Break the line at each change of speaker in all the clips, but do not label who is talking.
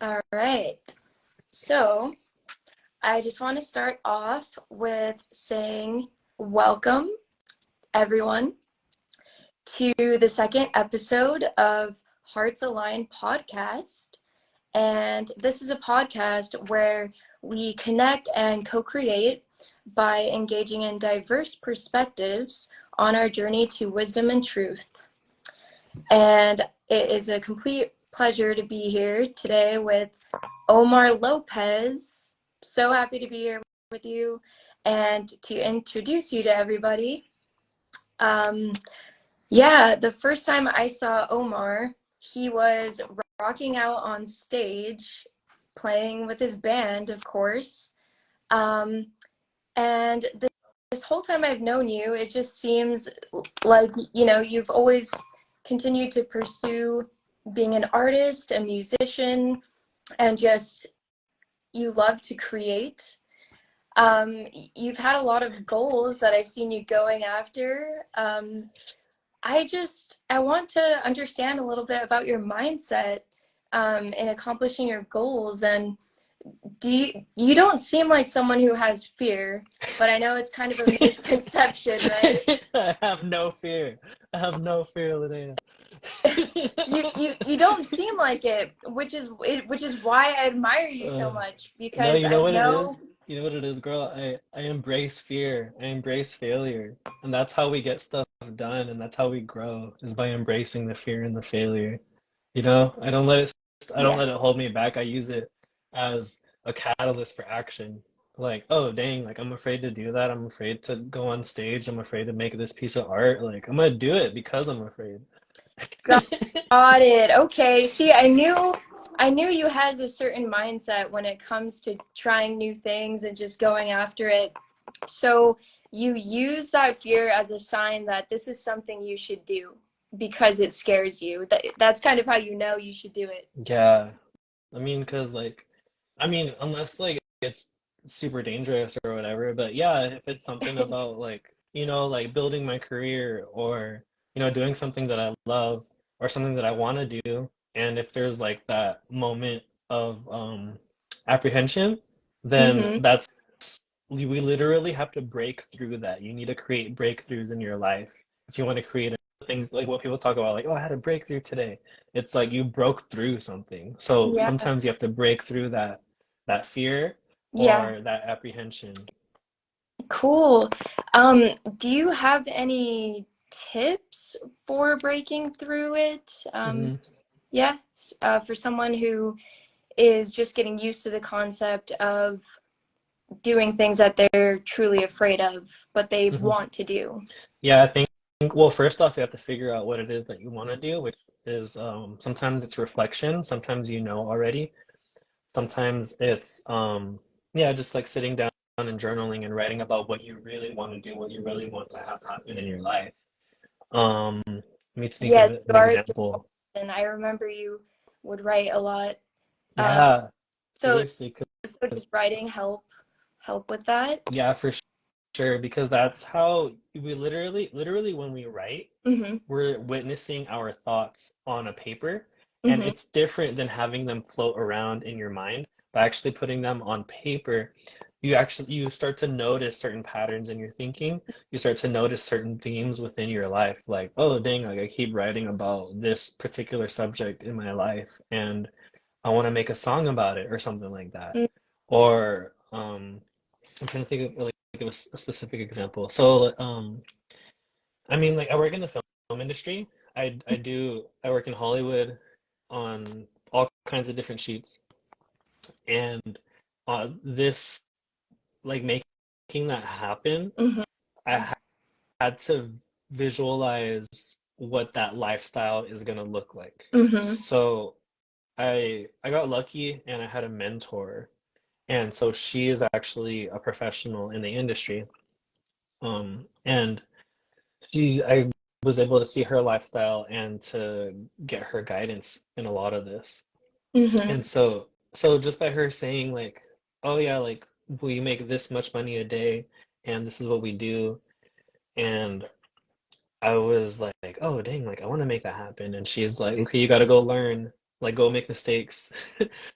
All right. So I just want to start off with saying welcome, everyone, to the second episode of Hearts Aligned podcast. And this is a podcast where we connect and co create by engaging in diverse perspectives on our journey to wisdom and truth. And it is a complete pleasure to be here today with Omar Lopez. So happy to be here with you and to introduce you to everybody. The first time I saw Omar, he was rocking out on stage, playing with his band, of course. And this whole time I've known you, it just seems like, you've always continued to pursue being an artist, a musician, and just you love to create. You've had a lot of goals that I've seen you going after. I want to understand a little bit about your mindset in accomplishing your goals. And you don't seem like someone who has fear, but I know it's kind of a misconception, right?
I have no fear. I have no fear, Linnea.
You don't seem like it, which is why I admire you so
Uh,
much,
no,
because
you know
I
what it
know.
is? You know what it is, girl? I embrace fear. I embrace failure. And that's how we get stuff done, and that's how we grow, is by embracing the fear and the failure. I don't
Yeah.
let it hold me back. I use it as a catalyst for action. Like, oh dang, like I'm afraid to do that. I'm afraid to go on stage. I'm afraid to make this piece of art. Like I'm gonna do it because I'm afraid.
Got it. Okay. See, I knew you had a certain mindset when it comes to trying new things and just going after it. So you use that fear as a sign that this is something you should do because it scares you. That's kind of how you know you should do it.
Yeah. I mean, unless like it's super dangerous or whatever, but yeah, if it's something about like, like building my career or, doing something that I love or something that I want to do, and if there's like that moment of apprehension, then
Mm-hmm.
we literally have to break through that. You need to create breakthroughs in your life if you want to create things like what people talk about, like, oh, I had a breakthrough today. It's like you broke through something. So
Yeah.
sometimes you have to break through that fear
Yeah.
or that apprehension.
Cool. Do you have any tips for breaking through it?
Hmm.
Yeah, for someone who is just getting used to the concept of doing things that they're truly afraid of, but they
Hmm.
want to do.
Yeah, I think, well, first off, you have to figure out what it is that you want to do, which is sometimes it's reflection, sometimes you know already, sometimes it's yeah, just like sitting down and journaling and writing about what you really want to do, what you really want to have happen in your life. Let me think of
Yes,
an
you are,
example.
and I remember you would write a lot. Uh,
Yeah,
so,
seriously,
so does writing help with that?
yeah, for sure, because that's how we literally when we write,
Mm-hmm.
we're witnessing our thoughts on a paper, and
Mm-hmm.
it's different than having them float around in your mind. By actually putting them on paper, you start to notice certain patterns in your thinking. You start to notice certain themes within your life, like, oh dang, like I keep writing about this particular subject in my life, and I want to make a song about it or something like that. Or I'm trying to think of like a specific example. So, I mean, like I work in the film industry. I work in Hollywood on all kinds of different shoots, and this like making that happen,
Mm-hmm.
I had to visualize what that lifestyle is gonna look like.
Mm-hmm.
So I got lucky and I had a mentor, and so she is actually a professional in the industry. And I was able to see her lifestyle and to get her guidance in a lot of this.
Mm-hmm.
And so just by her saying like, oh yeah, like we make this much money a day and this is what we do. And I was like, oh dang, like I want to make that happen. And she's like, okay, you got to go learn like go make mistakes.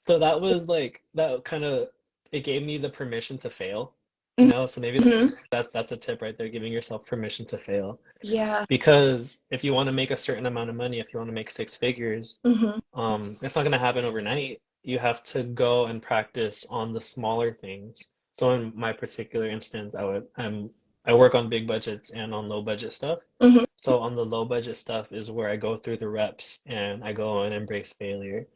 So that was like that kind of it gave me the permission to fail, you know? So maybe
Hmm.
that's a tip right there, giving yourself permission to fail.
Yeah.
Because if you want to make a certain amount of money, if you want to make six figures,
Hmm.
it's not going to happen overnight. You have to go and practice on the smaller things. So in my particular instance, I work on big budgets and on low budget stuff.
Hmm.
So on the low budget stuff is where I go through the reps and I go and embrace failure.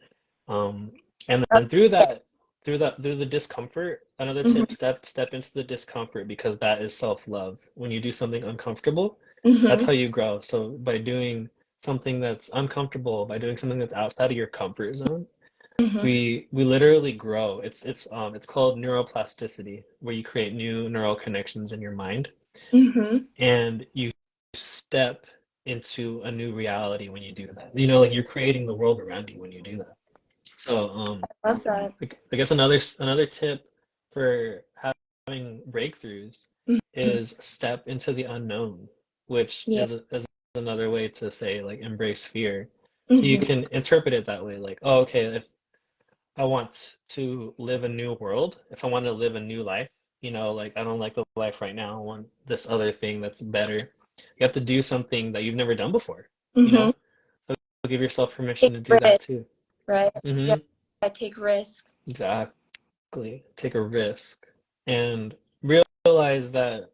Um, and then through the discomfort, another tip,
Hmm.
step into the discomfort because that is self-love. When you do something uncomfortable, that's
Hmm.
how you grow. So by doing something that's uncomfortable, by doing something that's outside of your comfort zone,
Hmm.
we literally grow. It's called neuroplasticity, where you create new neural connections in your mind
Hmm.
and you step into a new reality when you do that. You know, like you're creating the world around you when you do that. So,
Love that.
I guess another tip for having breakthroughs
Hmm.
is step into the unknown, which
Yeah.
is another way to say like embrace fear. So you
Hmm.
can interpret it that way, like, oh, okay, if I want to live a new world, if I want to live a new life, you know, like I don't like the life right now, I want this other thing that's better. You have to do something that you've never done before, you
Hmm.
know? So give yourself permission
Take
to do that
risk,
too.
right? Yeah.
Hmm.
Take risk.
Exactly. Take a risk and realize that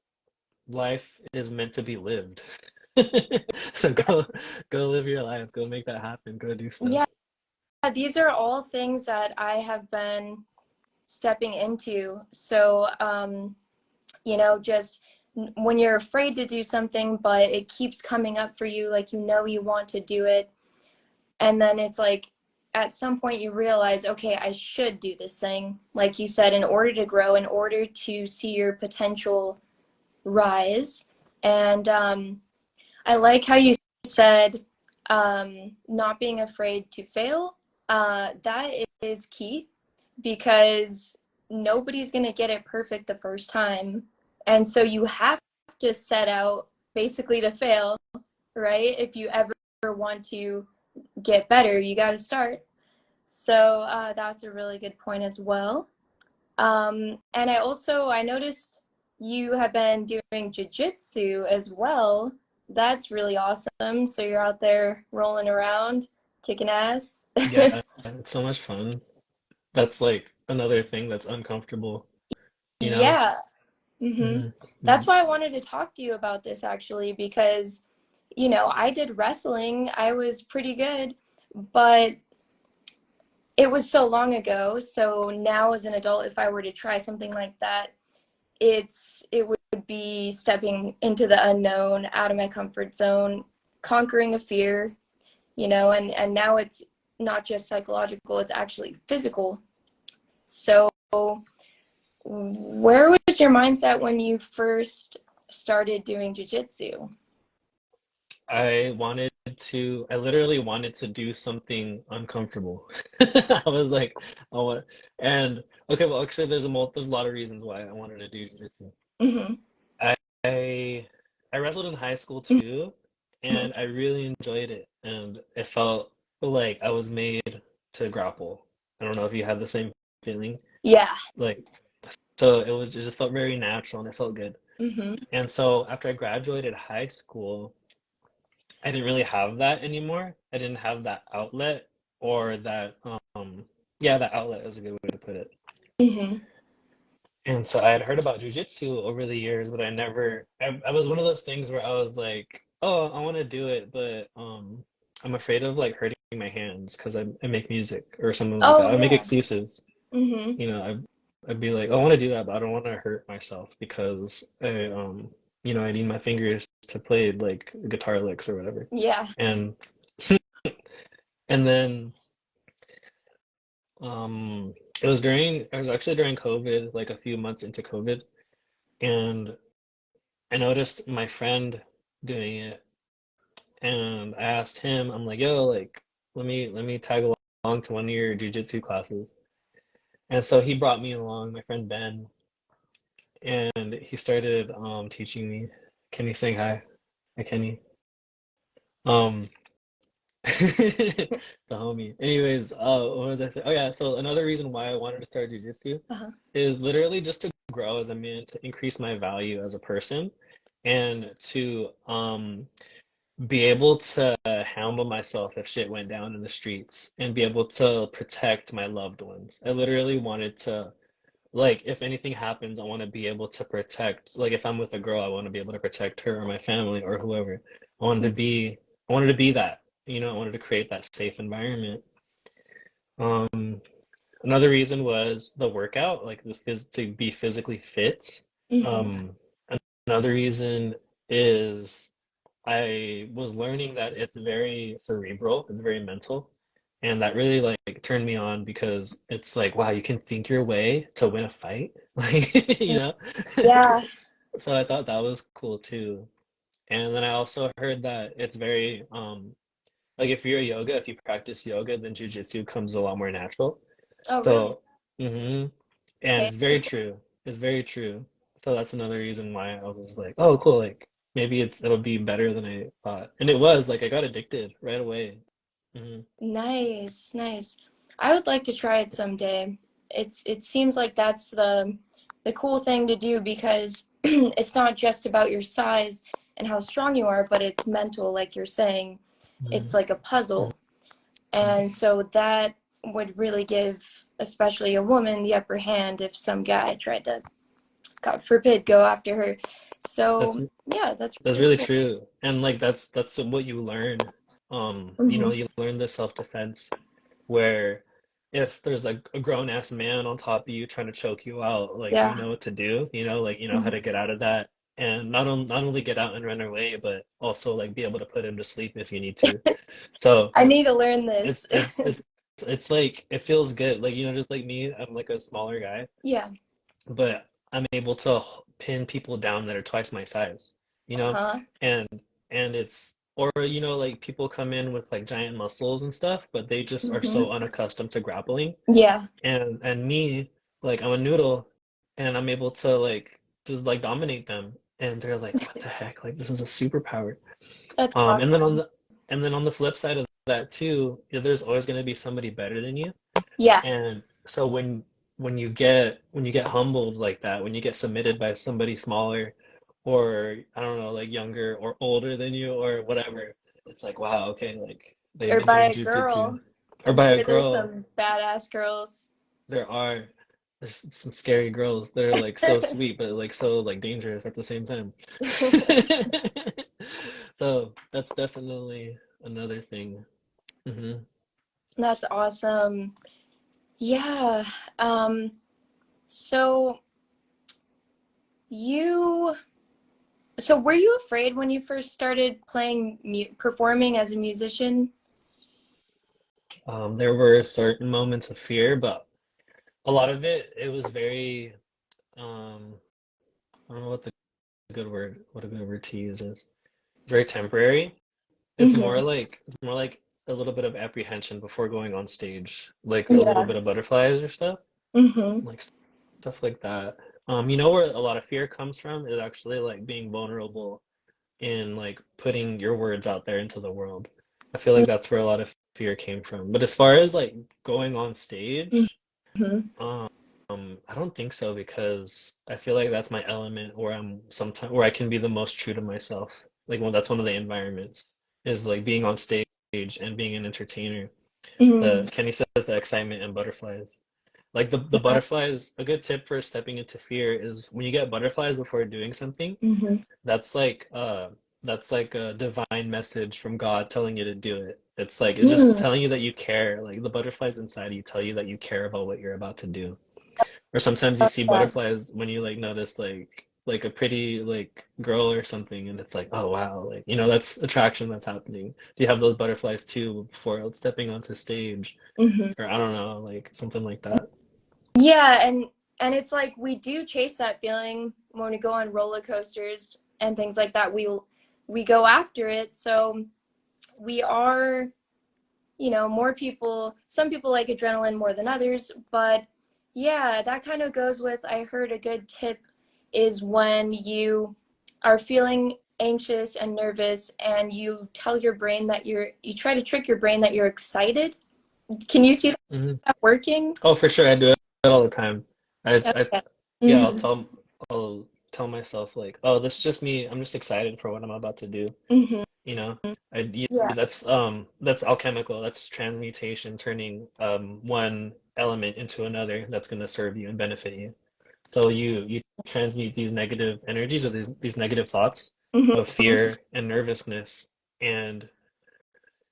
life is meant to be lived. So go live your life, go make that happen, go do stuff.
Yeah. These are all things that I have been stepping into. So, just when you're afraid to do something, but it keeps coming up for you, like you want to do it, and then it's like at some point you realize, okay, I should do this thing, like you said, in order to grow, in order to see your potential rise. And I like how you said not being afraid to fail. That is key because nobody's going to get it perfect the first time. And so you have to set out basically to fail, right? If you ever want to get better, you got to start. So that's a really good point as well. And I noticed you have been doing jujitsu as well. That's really awesome. So you're out there rolling around, kicking ass.
Yeah, it's so much fun. That's like another thing that's uncomfortable, you know?
Yeah. Hmm.
Hmm.
That's why I wanted to talk to you about this actually, because, I did wrestling. I was pretty good, but it was so long ago. So now as an adult, if I were to try something like that, it would be stepping into the unknown, out of my comfort zone, conquering a fear, and now it's not just psychological, it's actually physical. So where was your mindset when you first started doing jiu-jitsu?
I literally wanted to do something uncomfortable. I was like, I want, and okay, well, actually, there's a lot of reasons why I wanted to do jiu-jitsu.
Hmm.
I, I I wrestled in high school too, and I really enjoyed it, and it felt like I was made to grapple. I don't know if you had the same feeling.
Yeah.
Like, so it just felt very natural and it felt good.
Hmm.
And so after I graduated high school, I didn't really have that anymore. I didn't have that outlet or yeah, that outlet is a good way to put it.
Hmm.
And so I had heard about jujitsu over the years, but I was one of those things where I was like, oh, I want to do it, but I'm afraid of like hurting my hands because I make music or something like
Oh
that. I make
yeah.
excuses.
Hmm.
You know, I'd be like, I want to do that, but I don't want to hurt myself because I need my fingers to play like guitar licks or whatever.
Yeah.
And and then um it was actually during COVID, like a few months into COVID, and I noticed my friend doing it and I asked him, I'm like, yo, like let me tag along to one of your jujitsu classes. And so he brought me along, my friend Ben, and he started teaching me. Kenny saying hi. Hi Kenny. Um The homie. Anyways, what was I saying? Oh yeah, so another reason why I wanted to start jujitsu
Uh-huh.
is literally just to grow as a man, to increase my value as a person, and to be able to handle myself if shit went down in the streets and be able to protect my loved ones. I literally wanted to, like, if anything happens, I want to be able to protect, like, if I'm with a girl, I want to be able to protect her or my family or whoever. I wanted to be, I wanted to be that, I wanted to create that safe environment. Um, Another reason was the workout, like to be physically fit.
Hmm.
Um, Another reason is I was learning that it's very cerebral, it's very mental, and that really like turned me on because it's like, wow, you can think your way to win a fight, like,
Yeah.
So I thought that was cool too. And then I also heard that it's very like if you practice yoga, then jujitsu comes a lot more natural.
Oh, really?
So, and
Okay.
it's very true. It's very true. So that's another reason why I was like, oh, cool. Like maybe it'll be better than I thought. And it was like I got addicted right away. Hmm.
Nice, nice. I would like to try it someday. It seems like that's the cool thing to do because it's not just about your size and how strong you are, but it's mental, like you're saying. It's
Hmm.
like a puzzle. And so that would really give, especially a woman, the upper hand if some guy tried to, God forbid, go after her.
That's
So yeah, that's
that's
really
really
cool.
true. And like that's what you learn.
Hmm.
You learn the self-defense where if there's like a grown ass man on top of you trying to choke you out, like you
Yeah.
know what to do, like you know how
Mhm.
to get out of that, and not only get out and run away, but also like be able to put him to sleep if you need to. So
I need to learn this.
it's it's it's it's like it feels good, like just like me, I'm like a smaller guy,
Yeah.
but I'm able to pin people down that are twice my size, you know?
Uh-huh.
And it's or like people come in with like giant muscles and stuff, but they just are
Hmm.
so unaccustomed to grappling.
Yeah.
And me, like I'm a noodle and I'm able to like just like dominate them. And they're like, what the heck? Like this is a superpower.
That's
And then
awesome.
on the flip side of that too, there's always going to be somebody better than you.
Yeah.
And so when you get humbled like that, when you get submitted by somebody smaller or I don't know, like younger or older than you or whatever, it's like wow, okay, like they've
Or
been
by
doing
a
jujitsu.
girl.
Or
I'm
by a
sure there's
girl.
some badass girls.
There are there's some scary girls. They're like so sweet, but like so like dangerous at the same time. So that's definitely another thing. Hmm.
That's awesome. Yeah. Um, so you, so were you afraid when you first started playing, performing as a musician?
There were certain moments of fear, but a lot of it was very um I don't know what a good word to use is. Very temporary.
Hmm.
It's more like a little bit of apprehension before going on stage, like a little
Yeah.
bit of butterflies or stuff,
Hmm.
like stuff like that. You know where a lot of fear comes from is actually like being vulnerable in like putting your words out there into the world. I feel like that's where a lot of fear came from. But as far as like going on stage,
Hmm.
um, I don't think so because I feel like that's my element where I can be the most true to myself. Like well, that's one of the environments is like being on stage and being an entertainer.
Hmm.
The Kenny says the excitement and butterflies. Like the butterflies, a good tip for stepping into fear is when you get butterflies before doing something,
Hmm.
that's like uh that's like a divine message from God telling you to do it. It's just
Hmm.
telling you that you care. Like the butterflies inside you tell you that you care about what you're about to do. Or sometimes you see
Yeah.
butterflies when you like notice like a pretty like girl or something and it's like, oh wow, like that's attraction that's happening. So you have those butterflies too before stepping onto stage
Hmm.
or I don't know, like something like that.
Yeah, and it's like we do chase that feeling when we go on roller coasters and things like that. We go after it. So we are, more people, some people like adrenaline more than others, but yeah, that kind of goes with, I heard a good tip is when you are feeling anxious and nervous, and you tell your brain that you try to trick your brain that you're excited. Can you see
Hmm.
that working?
Oh, for sure, I do it all the time. I
Okay.
yeah,
Hmm.
I'll tell myself like, oh, this is just me. I'm just excited for what I'm about to do.
Hmm.
You know,
Yeah.
that's alchemical. That's transmutation, turning one element into another that's going to serve you and benefit you. So you transmute these negative energies or these negative thoughts of
Hmm.
fear and nervousness, and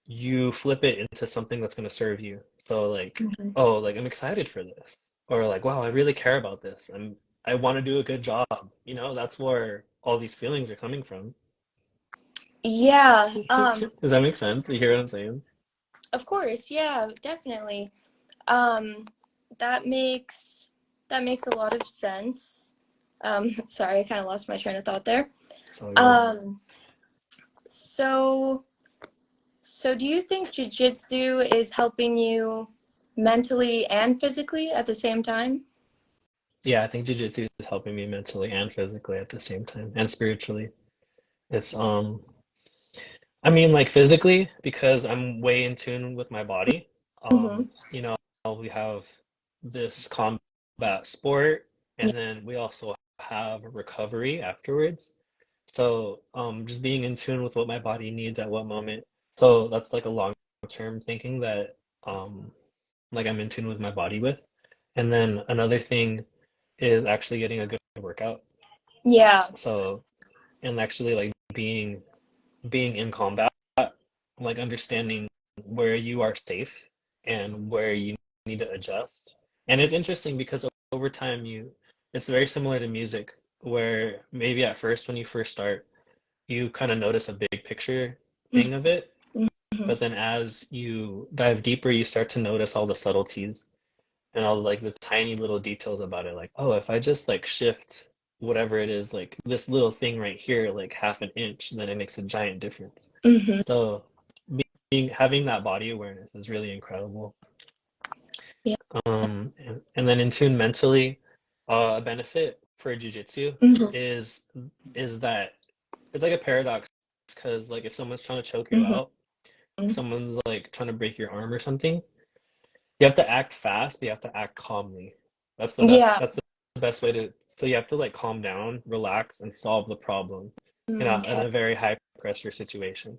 you flip it into something that's going to serve you. So like,
Hmm.
oh, like I'm excited for this, or like, wow, I really care about this. I want to do a good job. You know, that's where all these feelings are coming from.
Yeah.
Does that make sense? You hear what I'm saying?
Of course. Yeah, definitely. Um, that makes that makes a lot of sense. Sorry, I kind of lost my train of thought there.
It's all good.
Um, so so do you think jujitsu is helping you mentally and physically at the same time?
Yeah, I think jujitsu is helping me mentally and physically at the same time, and spiritually. It's I mean, like physically, because I'm way in tune with my body.
Mm-hmm.
You know, we have this combat sport,
Yeah.
and then we also have recovery afterwards. So, just being in tune with what my body needs at what moment. So that's like a long-term thinking that, like I'm in tune with my body with. And then another thing is actually getting a good workout.
Yeah.
So, and actually like being in combat, like understanding where you are safe and where you need to adjust. And it's interesting because over time it's very similar to music, where maybe at first when you first start, you kind of notice a big picture thing of it,
Mm-hmm.
but then as you dive deeper, you start to notice all the subtleties and all like the tiny little details about it. Like, oh, if I just like shift whatever it is, like this little thing right here, like half an inch, then it makes a giant difference.
Mm-hmm.
So being having that body awareness is really incredible.
Yeah.
And then in tune mentally, a benefit for jujitsu
Mm-hmm.
is is that it's like a paradox because like if someone's trying to choke you
Mm-hmm.
out, if someone's like trying to break your arm or something, you have to act fast, but you have to act calmly.
Yeah.
That's the best way to so you have to like calm down, relax, and solve the problem, in
Okay.
a very high pressure situation.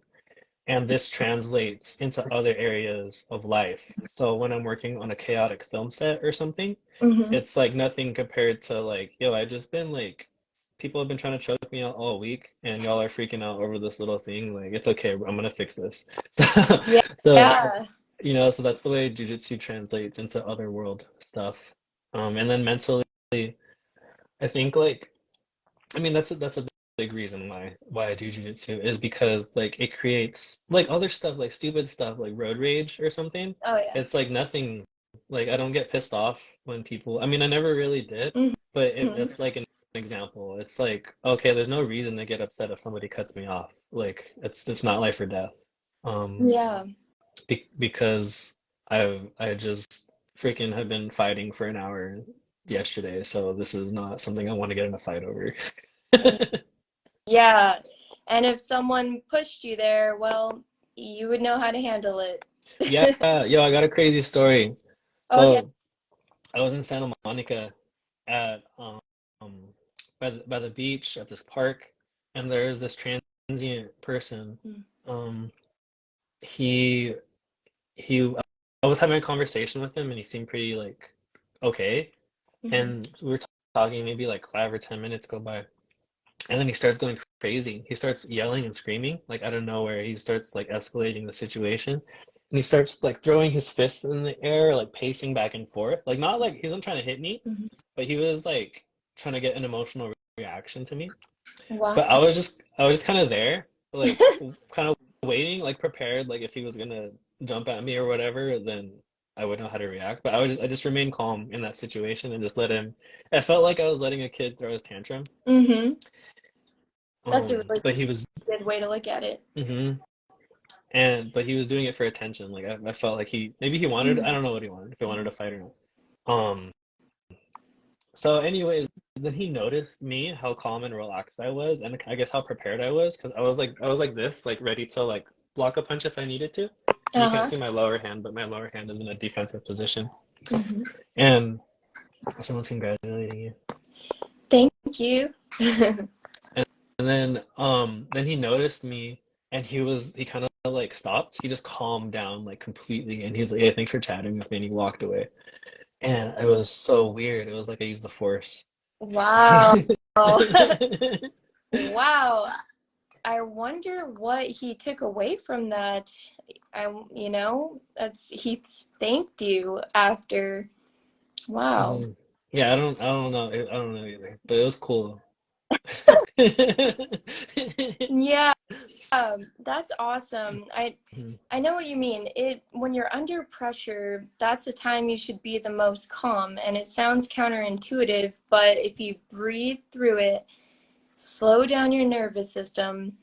And this translates into other areas of life. So when I'm working on a chaotic film set or something,
Mm-hmm.
it's like nothing compared to like, yo, I just been like, people have been trying to choke me out all week, and y'all are freaking out over this little thing. Like, it's okay, I'm gonna fix this.
Yeah.
So,
Yeah.
so that's the way jujitsu translates into other world stuff. And then mentally, I think like I mean, that's a big reason why I do jujitsu is because like it creates like other stuff like stupid stuff like road rage or something.
Oh yeah.
It's like nothing like I don't get pissed off when people I mean I never really did, but
Mm-hmm.
it's like an example. It's like okay, there's no reason to get upset if somebody cuts me off. Like it's not life or death. Um
Yeah.
because I just freaking have been fighting for an hour yesterday, so this is not something I want to get in a fight over.
Yeah. And if someone pushed you there, well, you would know how to handle it.
Yeah, yo, I got a crazy story.
Oh yeah.
So I was in Santa Monica at by the beach at this park, and there's this transient person. Um, he he I was having a conversation with him, and he seemed pretty like okay,
Mm-hmm.
and we were talking maybe like 5 or 10 minutes go by, and then he starts going crazy. He starts yelling and screaming like out of nowhere. He starts like escalating the situation. And he starts like throwing his fists in the air, like pacing back and forth. Like not like he wasn't trying to hit me,
Mm-hmm.
but he was like trying to get an emotional reaction to me.
Wow.
But I was just kind of there, like kind of waiting, like prepared, like if he was gonna jump at me or whatever, then I would know how to react. But I just remained calm in that situation and just let him. I felt like I was letting a kid throw his tantrum.
Mm-hmm. That's a really
But he was,
good way to look at it.
hmm and but he was doing it for attention. Like I felt like maybe he wanted, I don't know what he wanted, if he wanted to fight or not. Um, So, anyways, then he noticed me, how calm and relaxed I was, and I guess how prepared I was, because I was like this, like ready to like block a punch if I needed to. And you can't
Uh-huh.
see my lower hand, but my lower hand is in a defensive position.
Hmm.
And someone's congratulating you.
Thank you.
And then he noticed me, and he kind of like stopped. He just calmed down like completely, and he's like, "Hey, thanks for chatting with me," and he walked away. And it was so weird. It was like I used the force.
Wow. Wow. I wonder what he took away from that. That's he thanked you after. Wow.
Hmm. Yeah, I don't know, I don't know either, but it was cool.
Yeah, that's awesome. I know what you mean. It when you're under pressure, that's the time you should be the most calm. And it sounds counterintuitive, but if you breathe through it, slow down your nervous system,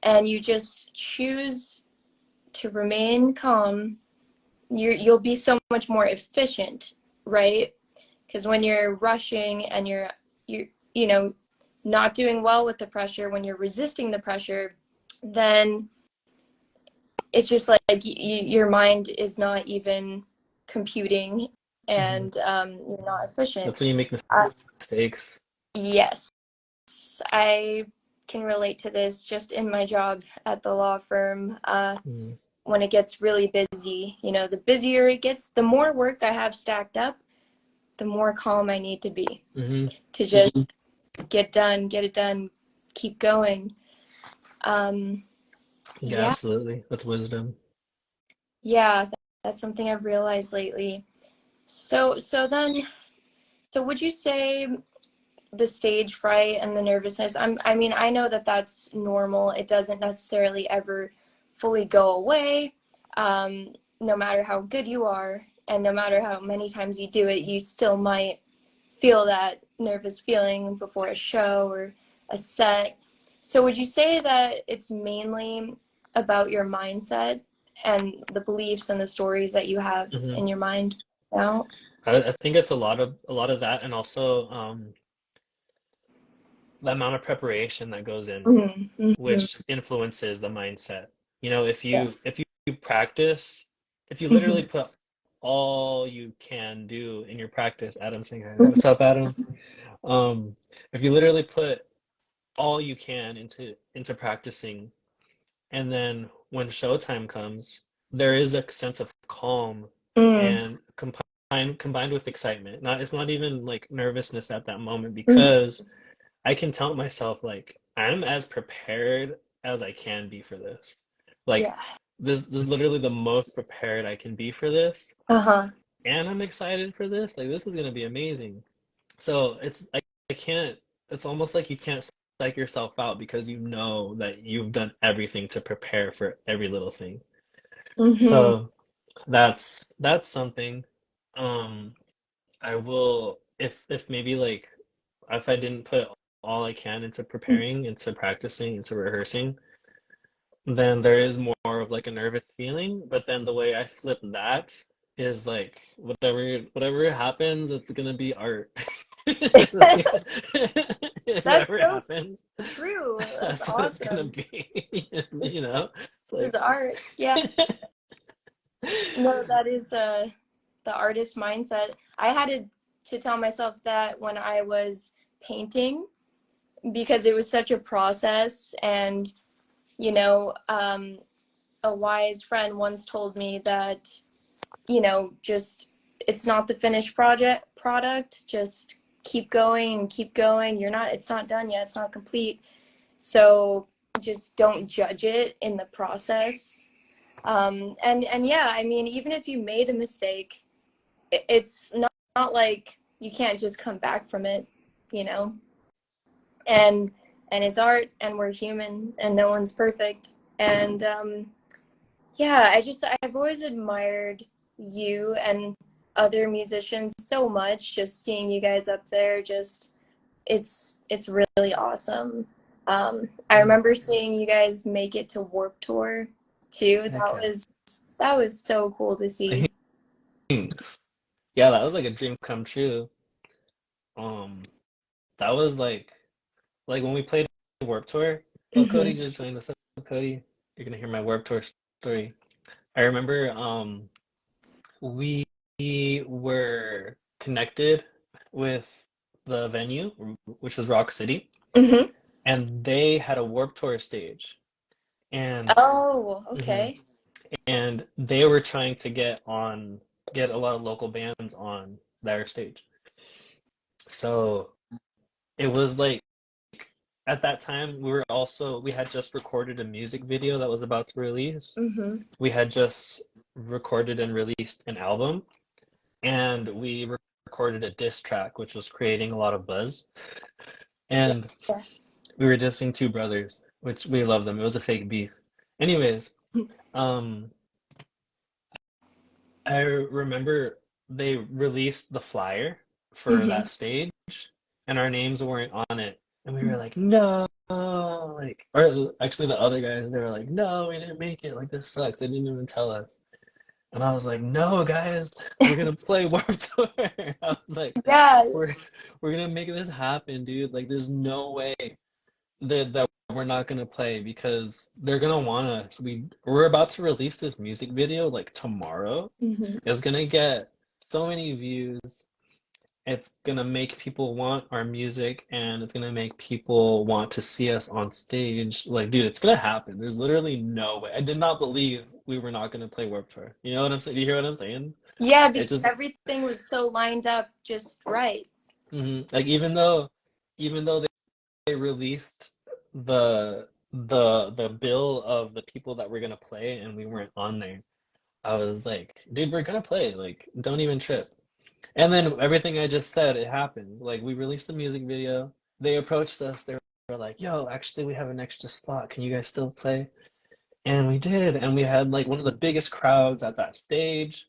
and you just choose to remain calm, you'll be so much more efficient, right? Because when you're rushing and you you know not doing well with the pressure, when you're resisting the pressure, then it's just like your mind is not even computing,
Hmm.
and you're not efficient.
That's when you make
uh,
mistakes.
yes, I can relate to this just in my job at the law firm.
Mm-hmm.
When it gets really busy, the busier it gets, the more work I have stacked up, the more calm I need to be
Hmm.
to just get it done, keep going. Um,
Yeah,
yeah,
absolutely. That's wisdom.
yeah, that's something I've realized lately. So would you say the stage fright and the nervousness? I mean, I know that that's normal. It doesn't necessarily ever fully go away. No matter how good you are, and no matter how many times you do it, you still might feel that nervous feeling before a show or a set. So would you say that it's mainly about your mindset and the beliefs and the stories that you have
Hmm.
in your mind now?
I think it's a lot of that, and also the amount of preparation that goes in,
Mm-hmm. Mm-hmm.
which influences the mindset.
Yeah.
If you practice, if you literally put all you can do in your practice, Adam saying hi. What's up, Adam? Um, if you literally put all you can into practicing, and then when showtime comes, there is a sense of calm
Mm.
and combined with excitement. Not It's not even like nervousness at that moment, because I can tell myself like I'm as prepared as I can be for this. Like
Yeah.
this is literally the most prepared I can be for this,
Uh-huh.
and I'm excited for this. Like this is gonna be amazing. So it's like I can't. It's almost like you can't psych yourself out, because you know that you've done everything to prepare for every little thing.
Mm-hmm.
So that's something. Um, I will, if maybe like if I didn't put all I can into preparing, into practicing, into rehearsing, then there is more of like a nervous feeling. But then the way I flip that is like whatever happens, it's gonna be art.
That's
Whatever
so
happens,
true. That's
that's what it's gonna
awesome.
be.
This,
You know? It's
this is
like
art. Yeah. No, that is the artist mindset. I had to tell myself that when I was painting, because it was such a process. And you know um, a wise friend once told me that just it's not the finished product, just keep going and keep going. It's not done yet, it's not complete. So just don't judge it in the process. And yeah, I mean, even if you made a mistake, it's not like you can't just come back from it, you know and it's art, and we're human, and no one's perfect. And yeah, I've always admired you and other musicians so much. Just seeing you guys up there, just it's really awesome. I remember seeing you guys make it to Warp Tour too.
heck yeah.
That was so cool to see.
Thanks. Yeah, that was like a dream come true. Um, that was like when we played Warped Tour. Oh, Cody
Hmm.
just joined us up, Cody. You're gonna hear my Warped Tour story. I remember we were connected with the venue, which was Rock City,
Hmm.
and they had a Warped Tour stage. And
Oh,
mhm,
okay.
and they were trying to get a lot of local bands on their stage. So it was like at that time we had just recorded a music video that was about to release.
Hmm.
We had just recorded and released an album, and we recorded a diss track, which was creating a lot of buzz. And
Yeah.
we were dissing two brothers, which we love them. It was a fake beef. Anyways, um, I remember they released the flyer for
Hmm.
that stage, and our names weren't on it. And we were like, no, like, or actually the other guys, they were like, no, we didn't make it. Like, this sucks. They didn't even tell us. And I was like, no, guys, we're gonna play Warped Tour. I was like,
Yeah.
we're we're gonna make this happen, dude. Like, there's no way that we're not gonna play because they're gonna want us. We're about to release this music video like tomorrow.
Hmm.
It's gonna get so many views. It's gonna make people want our music, and it's gonna make people want to see us on stage. Like, dude, it's gonna happen. There's literally no way. I did not believe we were not gonna play Warped Tour. You know what I'm saying? Do you hear what I'm saying?
Yeah,
It
because
just
everything was so lined up just right.
like even though they released the bill of the people that were gonna play and we weren't on there, I was like, dude, we're gonna play. Like, don't even trip. And then everything I just said, it happened. Like, we released the music video. They approached us. They were like, yo, actually, we have an extra slot. Can you guys still play? And we did. And we had like one of the biggest crowds at that stage.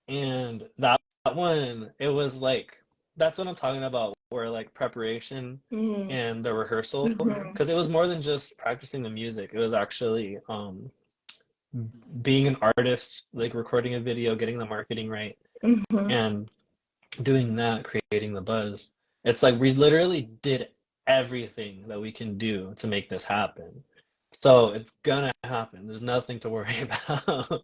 And that one, it was like, that's what I'm talking about, where like preparation
Hmm.
and the rehearsal,
Hmm.
because it was more than just practicing the music. It was actually being an artist, like recording a video, getting the marketing right,
Hmm.
and doing that, creating the buzz. It's like we literally did everything that we can do to make this happen. So it's gonna happen. There's nothing to worry about.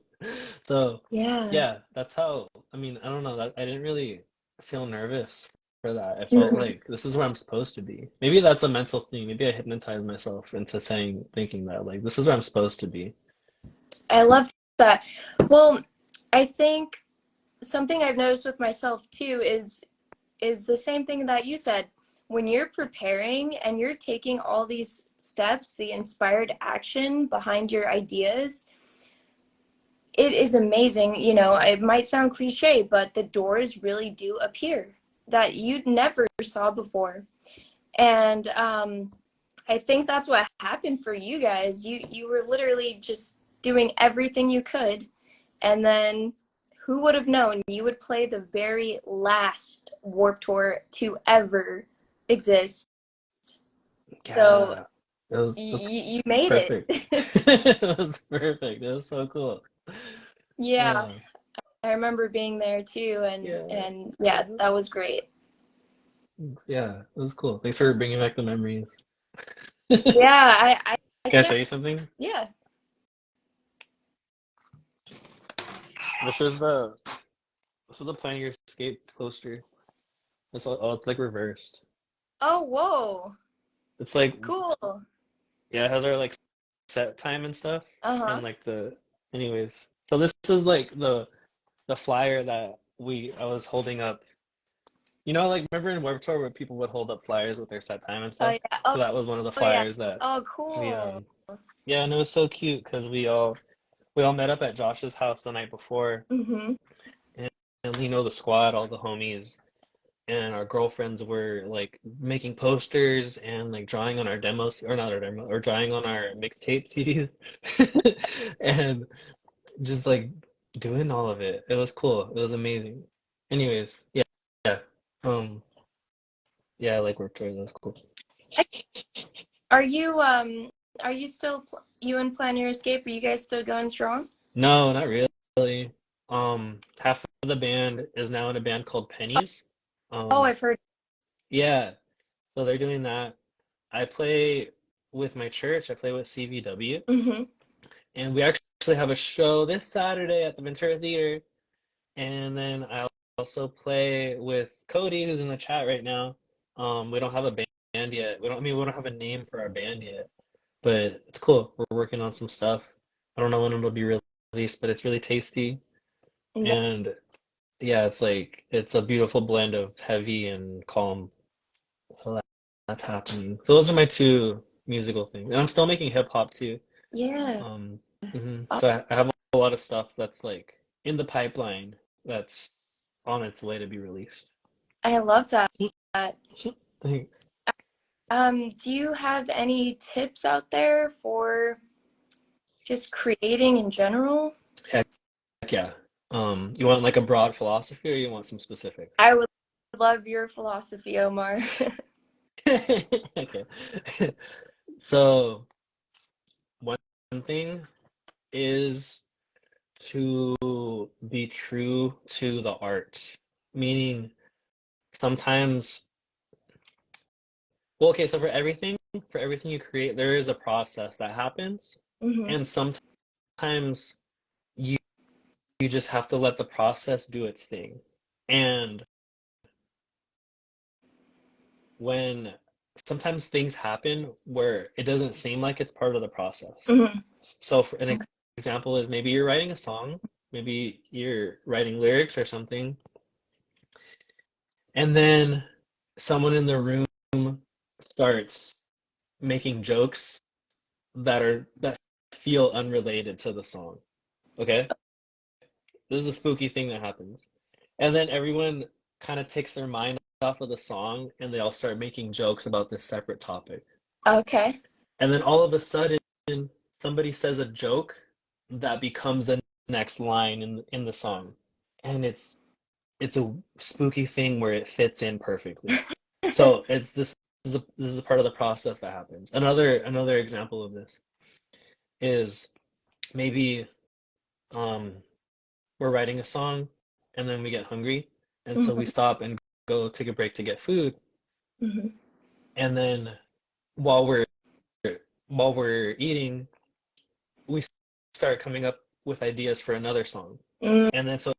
So
Yeah.
yeah, that's how, I mean, I don't know, that I didn't really feel nervous for that. I felt
Hmm.
like this is where I'm supposed to be. Maybe that's a mental thing. Maybe I hypnotized myself into thinking that like this is where I'm supposed to be.
I love that. Well, I think something I've noticed with myself too is the same thing that you said. When you're preparing and you're taking all these steps, the inspired action behind your ideas, it is amazing. You know, it might sound cliche, but the doors really do appear that you'd never saw before. And I think that's what happened for you guys. You were literally just doing everything you could, and then who would have known you would play the very last Warp Tour to ever exist. So
Yeah, that's
you made
perfect.
it.
It was perfect. It was so cool.
Yeah,
Uh,
I remember being there too,
yeah.
and yeah, that was great.
Thanks. Yeah, it was cool. Thanks for bringing back the memories. Can
Yeah, I
I show
can't.
you something?
Yeah.
This is the this is the Plan Your Escape poster. It's like reversed.
Oh, whoa.
It's like,
Cool.
yeah, it has our like set time and stuff, and
Uh-huh.
like the anyways. So this is like the flyer that we I was holding up. You know, like remember in Web Tour where people would hold up flyers with their set time and
Oh
stuff?
yeah.
So that was one of the
Oh yeah.
flyers that
Oh,
we
cool.
yeah, and it was so cute because we all met up at Josh's house the night before,
Mm-hmm.
and, and the squad, all the homies, and our girlfriends were like making posters and like drawing on our demos, or not our demo, or drawing on our mixtape CDs, and just like doing all of it. It was cool. It was amazing. Anyways, yeah, yeah, um, yeah, I like work tour. That was cool.
Are you still you and Plan Your Escape? Are you guys still going strong?
No, not really. Half of the band is now in a band called Pennies.
Oh,
Um,
I've heard.
Yeah, so they're doing that. I play with my church. I play with CVW,
Mm-hmm.
and we actually have a show this Saturday at the Ventura Theater. And then I also play with Cody, who's in the chat right now. We don't have a band yet. We don't have a name for our band yet, but it's cool. We're working on some stuff. I don't know when it'll be released, but it's really tasty.
Yeah,
And yeah, it's a beautiful blend of heavy and calm. So that's happening. So those are my two musical things. And I'm still making hip hop too.
yeah.
Um,
Oh,
So I have a lot of stuff that's like in the pipeline that's on its way to be released.
I love that.
Thanks.
Do you have any tips out there for just creating in general?
Heck yeah. You want like a broad philosophy or you want some specifics?
I would love your philosophy, Omar.
Okay. So one thing is to be true to the art, meaning sometimes, well, okay, so for everything you create, there is a process that happens,
Hmm.
and sometimes you you just have to let the process do its thing. And when sometimes things happen where it doesn't seem like it's part of the process.
Hmm.
So for an example is maybe you're writing a song, maybe you're writing lyrics or something, and then someone in the room starts making jokes that feel unrelated to the song. Okay? This is a spooky thing that happens. And then everyone kind of takes their mind off of the song and they all start making jokes about this separate topic.
Okay.
And then all of a sudden somebody says a joke that becomes the next line in the song. And it's a spooky thing where it fits in perfectly. So it's this is a part of the process that happens. Another example of this is maybe um we're writing a song and then we get hungry and so we
Hmm.
stop and go take a break to get food
Hmm.
and then while we're while we're eating we start coming up with ideas for another song and then so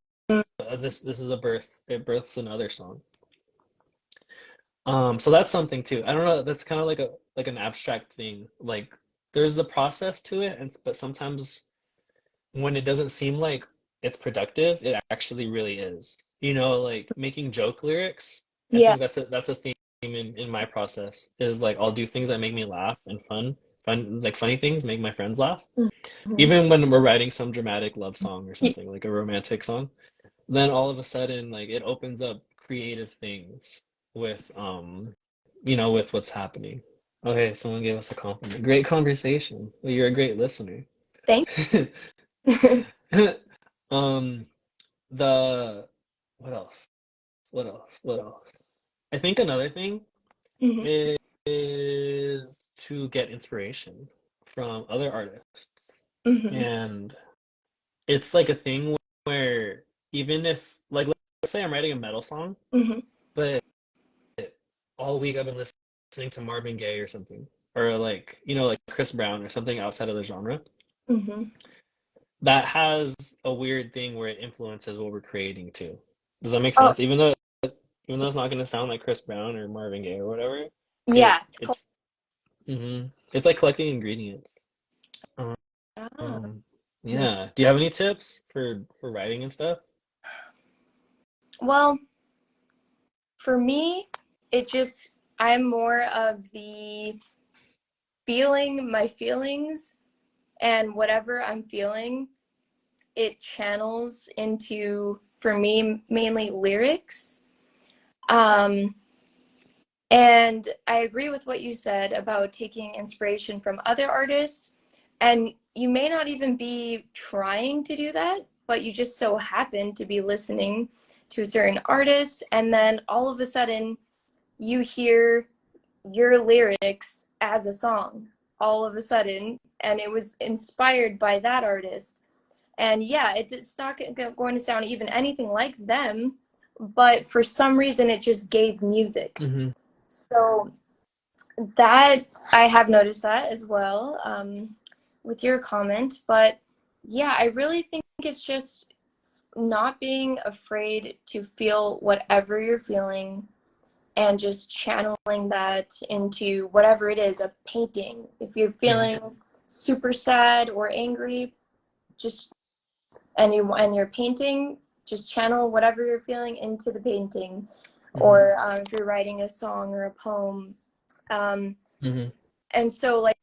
this is a birth it births another song. So that's something too. I don't know, that's kind of like an abstract thing, like there's the process to it and but sometimes when it doesn't seem like it's productive, it actually really is. You know, like making joke lyrics. I
Yeah.
think that's a theme in my process is like I'll do things that make me laugh and fun like funny things make my friends laugh.
Hmm.
Even when we're writing some dramatic love song or something like a romantic song, then all of a sudden like it opens up creative things with with what's happening. Okay, someone gave us a compliment. Great conversation. Well, you're a great listener.
Thank you.
Um, the what else? What else? What else? I think another thing
Hmm.
is to get inspiration from other artists.
Hmm.
And it's like a thing where even if like let's say I'm writing a metal song,
Hmm.
but all week I've been listening to Marvin Gaye or something, or like, like Chris Brown or something outside of the genre.
Hmm.
That has a weird thing where it influences what we're creating too. Does that make
Oh,
sense? Even though it's not going to sound like Chris Brown or Marvin Gaye or whatever,
yeah.
it's like collecting ingredients.
Ah.
Um, yeah. Do you have any tips for writing and stuff?
Well, for me, I'm more of the feeling my feelings, and whatever I'm feeling, it channels into, for me, mainly lyrics. Um, and I agree with what you said about taking inspiration from other artists. And you may not even be trying to do that, but you just so happen to be listening to a certain artist. And then all of a sudden, you hear your lyrics as a song all of a sudden. And it was inspired by that artist. And yeah, it's not going to sound even anything like them, but for some reason, it just gave music.
Mm-hmm.
So that I have noticed that as well, with your comment. But yeah, I really think it's just not being afraid to feel whatever you're feeling and just channeling that into whatever it is, a painting. If you're
Hmm.
feeling super sad or angry, just and you're painting, just channel whatever you're feeling into the painting.
Hmm.
Or if you're writing a song or a poem, um,
Hmm.
and so like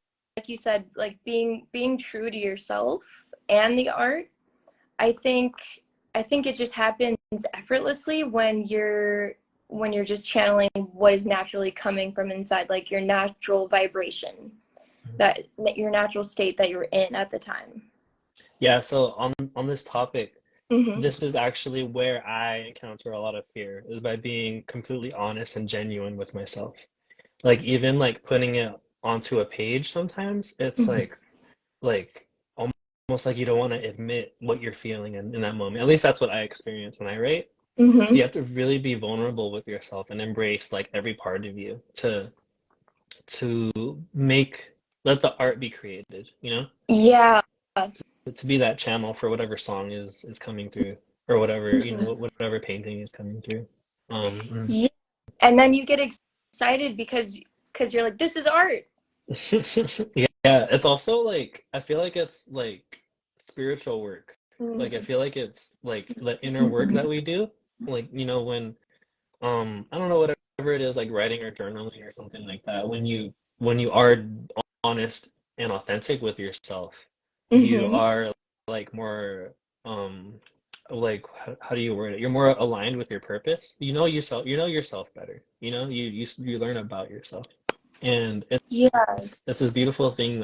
you said, like being true to yourself and the art, i think I think it just happens effortlessly when you're just channeling what is naturally coming from inside, like your natural vibration, that your natural state that you're in at the time.
Yeah, so on this topic,
Hmm.
this is actually where I encounter a lot of fear, is by being completely honest and genuine with myself. Like even like putting it onto a page sometimes, it's
Hmm.
like almost like you don't want to admit what you're feeling in that moment. At least that's what I experience when I write. So
Hmm.
you have to really be vulnerable with yourself and embrace like every part of you to make let the art be created, you know?
Yeah.
To be that channel for whatever song is coming through or whatever, you
Hmm.
know, whatever painting is coming through.
Yeah. And then you get excited because you're like, this is art.
Yeah, it's also like I feel like it's like spiritual work. Like I
Hmm.
feel like it's like the inner work that we do. Like, you know, when I don't know, whatever it is, like writing or journaling or something like that, when you are honest and authentic with yourself, you
Hmm.
are like more um like how do you word it? You're more aligned with your purpose. You know yourself better. You know, you learn about yourself. And
Yeah.
it's this beautiful thing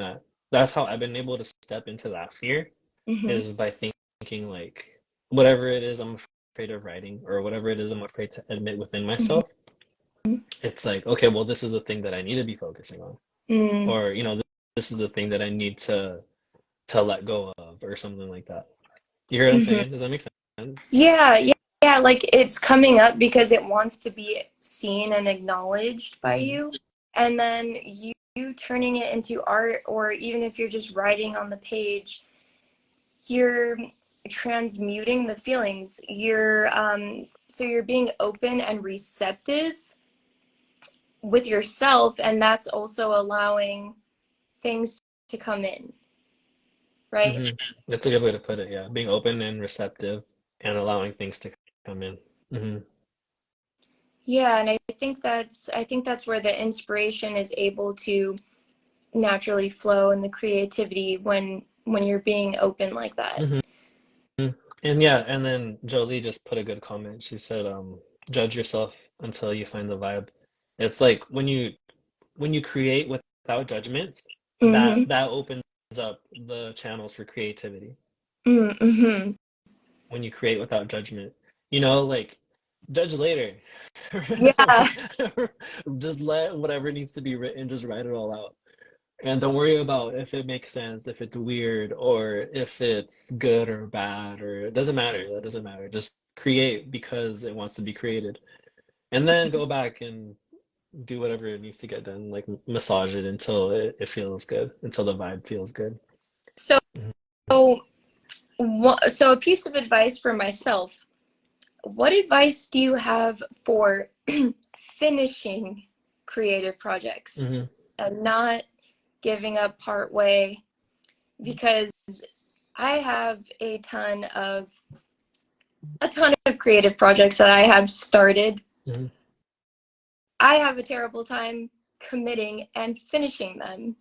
that's how I've been able to step into that fear
Hmm.
is by thinking like whatever it is I'm afraid of writing or whatever it is I'm afraid to admit within
Hmm.
myself, it's like, okay, well, this is the thing that I need to be focusing on.
Mm.
Or, you know, this is the thing that I need to let go of or something like that. You hear what I'm
Hmm.
saying? Does that make sense?
Yeah, yeah, yeah. Like it's coming up because it wants to be seen and acknowledged by
Hmm.
you. And then you turning it into art, or even if you're just writing on the page, you're transmuting the feelings. So you're being open and receptive with yourself, and that's also allowing things to come in, right?
Hmm. That's a good way to put it, yeah. Being open and receptive and allowing things to come in. Hmm.
Yeah, and I think that's where the inspiration is able to naturally flow, and the creativity when you're being open like that.
Hmm. And yeah, and then Jolie just put a good comment. She said, judge yourself until you find the vibe. It's like when you create without judgment,
Mm-hmm.
that opens up the channels for creativity.
Mm-hmm.
When you create without judgment, you know, like judge later.
Yeah.
Just let whatever needs to be written, just write it all out. And don't worry about if it makes sense, if it's weird, or if it's good or bad, or it doesn't matter. That doesn't matter. Just create because it wants to be created. And then go back and do whatever it needs to get done, like massage it until it feels good, until the vibe feels good.
So,
Mhm.
so a piece of advice for myself. What advice do you have for finishing creative projects
Mhm.
and not giving up part way? Because I have a ton of creative projects that I have started.
Mhm.
I have a terrible time committing and finishing them.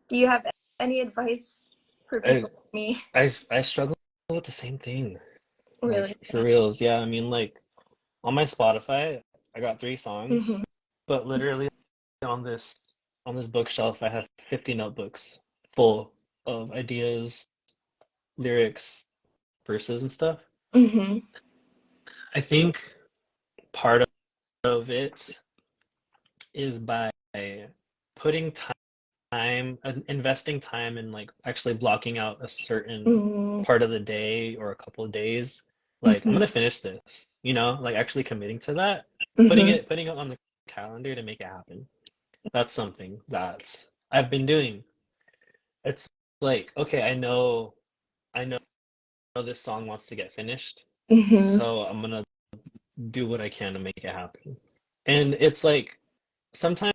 Do you have any advice for
I
people like me?
I struggle with the same thing.
Really?
Like for reals, yeah. I mean, like on my Spotify, I got 3 songs,
Hmm.
but literally on this on this bookshelf, I have 50 notebooks full of ideas, lyrics, verses, and stuff.
Hmm.
I think part of it is by putting investing time in like actually blocking out a certain
Hmm.
part of the day or a couple of days. Like I'm
Hmm.
gonna finish this, you know, like actually committing to that,
Hmm.
putting it on the calendar to make it happen. That's something that I've been doing. It's like, okay, I know this song wants to get finished,
Mm-hmm.
so I'm gonna do what I can to make it happen. And it's like sometimes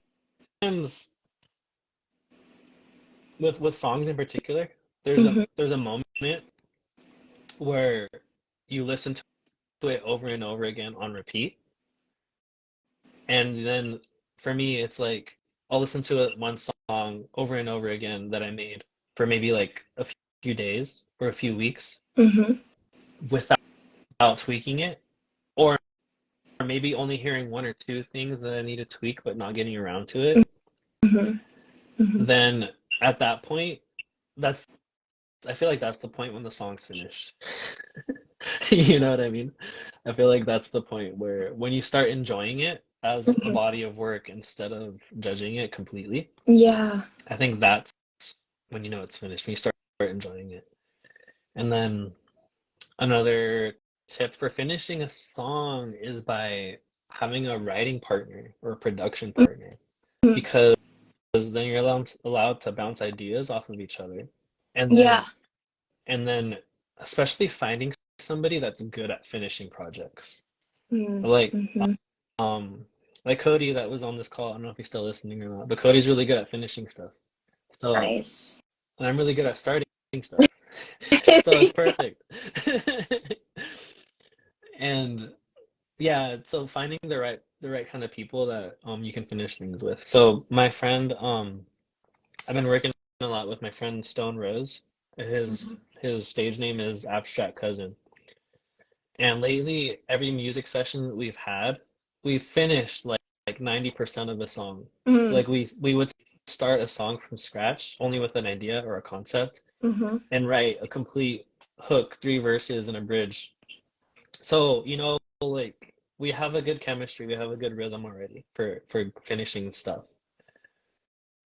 with songs in particular,
Mm-hmm.
there's a moment where you listen to it over and over again on repeat. And then for me, it's like I'll listen to it one song over and over again that I made for maybe like a few days or a few weeks
Mm-hmm.
without tweaking it, or maybe only hearing one or two things that I need to tweak but not getting around to it.
Mm-hmm. Mm-hmm.
Then at that point, that's I feel like that's the point when the song's finished. You know what I mean? I feel like that's the point where when you start enjoying it as a
Mm-hmm.
body of work instead of judging it completely,
Yeah.
I think that's when you know it's finished, when you start enjoying it. And then another tip for finishing a song is by having a writing partner or a production partner,
Mm-hmm.
because then you're allowed to bounce ideas off of each other. And
Yeah.
then and then especially finding somebody that's good at finishing projects. Like
Mm-hmm.
um like Cody that was on this call. I don't know if he's still listening or not, but Cody's really good at finishing stuff. So
Nice.
and I'm really good at starting stuff. So it's perfect. And yeah, so finding the right kind of people that you can finish things with. So my friend I've been working a lot with my friend Stone Rose. His
Mm-hmm.
his stage name is Abstract Cousin. And lately, every music session that we've had, we've finished like 90% of a song.
Mm-hmm.
Like we would start a song from scratch, only with an idea or a concept,
Mm-hmm.
and write a complete hook, three verses, and a bridge. So, like we have a good chemistry, we have a good rhythm already for finishing stuff.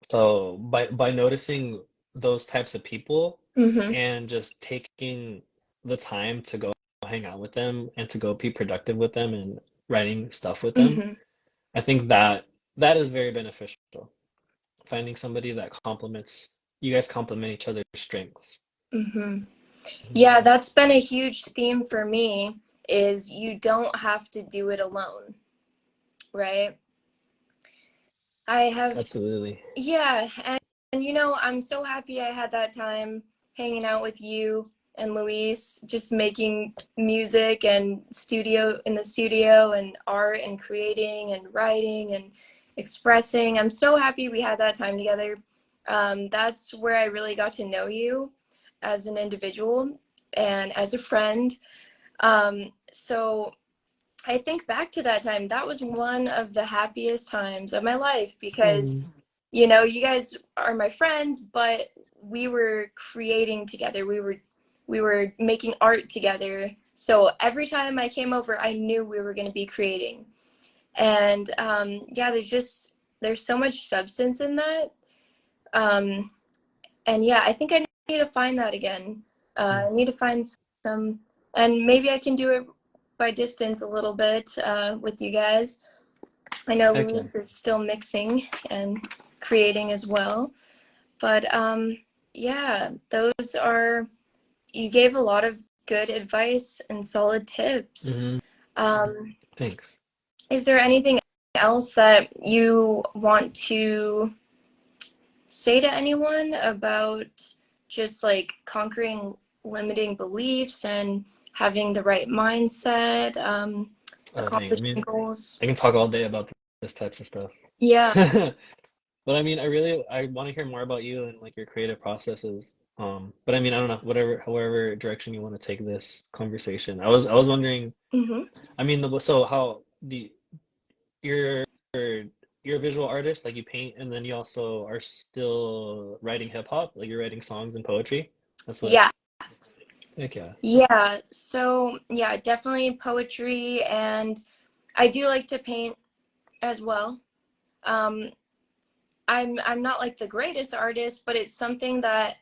So by noticing those types of people
Mm-hmm.
and just taking the time to go hang out with them and to go be productive with them and writing stuff with them,
Mm-hmm.
I think that that is very beneficial. Finding somebody that complements you guys complement each other's strengths.
Mm-hmm.
Mhm.
Yeah, that's been a huge theme for me is you don't have to do it alone, right? I have,
Absolutely.
yeah, and I'm so happy I had that time hanging out with you and Luis, just making music and in the studio and art and creating and writing and expressing. I'm so happy we had that time together. That's where I really got to know you as an individual and as a friend. So I think back to that time, that was one of the happiest times of my life because,
Mm.
you guys are my friends, but we were creating together. We were making art together. So every time I came over, I knew we were going to be creating. And yeah, there's so much substance in that. Um, and yeah, I think I need to find that again. I need to find some, and maybe I can do it by distance a little bit with you guys. I know
Heck yeah.
Luis is still mixing and creating as well, but yeah, you gave a lot of good advice and solid tips.
Hmm.
Um,
Thanks.
is there anything else that you want to say to anyone about just like conquering limiting beliefs and having the right mindset,
Oh dang. I
accomplishing
mean,
goals?
I can talk all day about this types of stuff.
Yeah.
But I mean, I want to hear more about you and like your creative processes. But I mean, I don't know, however direction you want to take this conversation. I was wondering,
Hmm.
I mean, so how you're you're a visual artist, like you paint, and then you also are still writing hip hop, like you're writing songs and poetry. That's what.
Yeah.
Heck yeah.
Yeah. So, yeah, definitely poetry. And I do like to paint as well. Um, I'm not like the greatest artist, but it's something that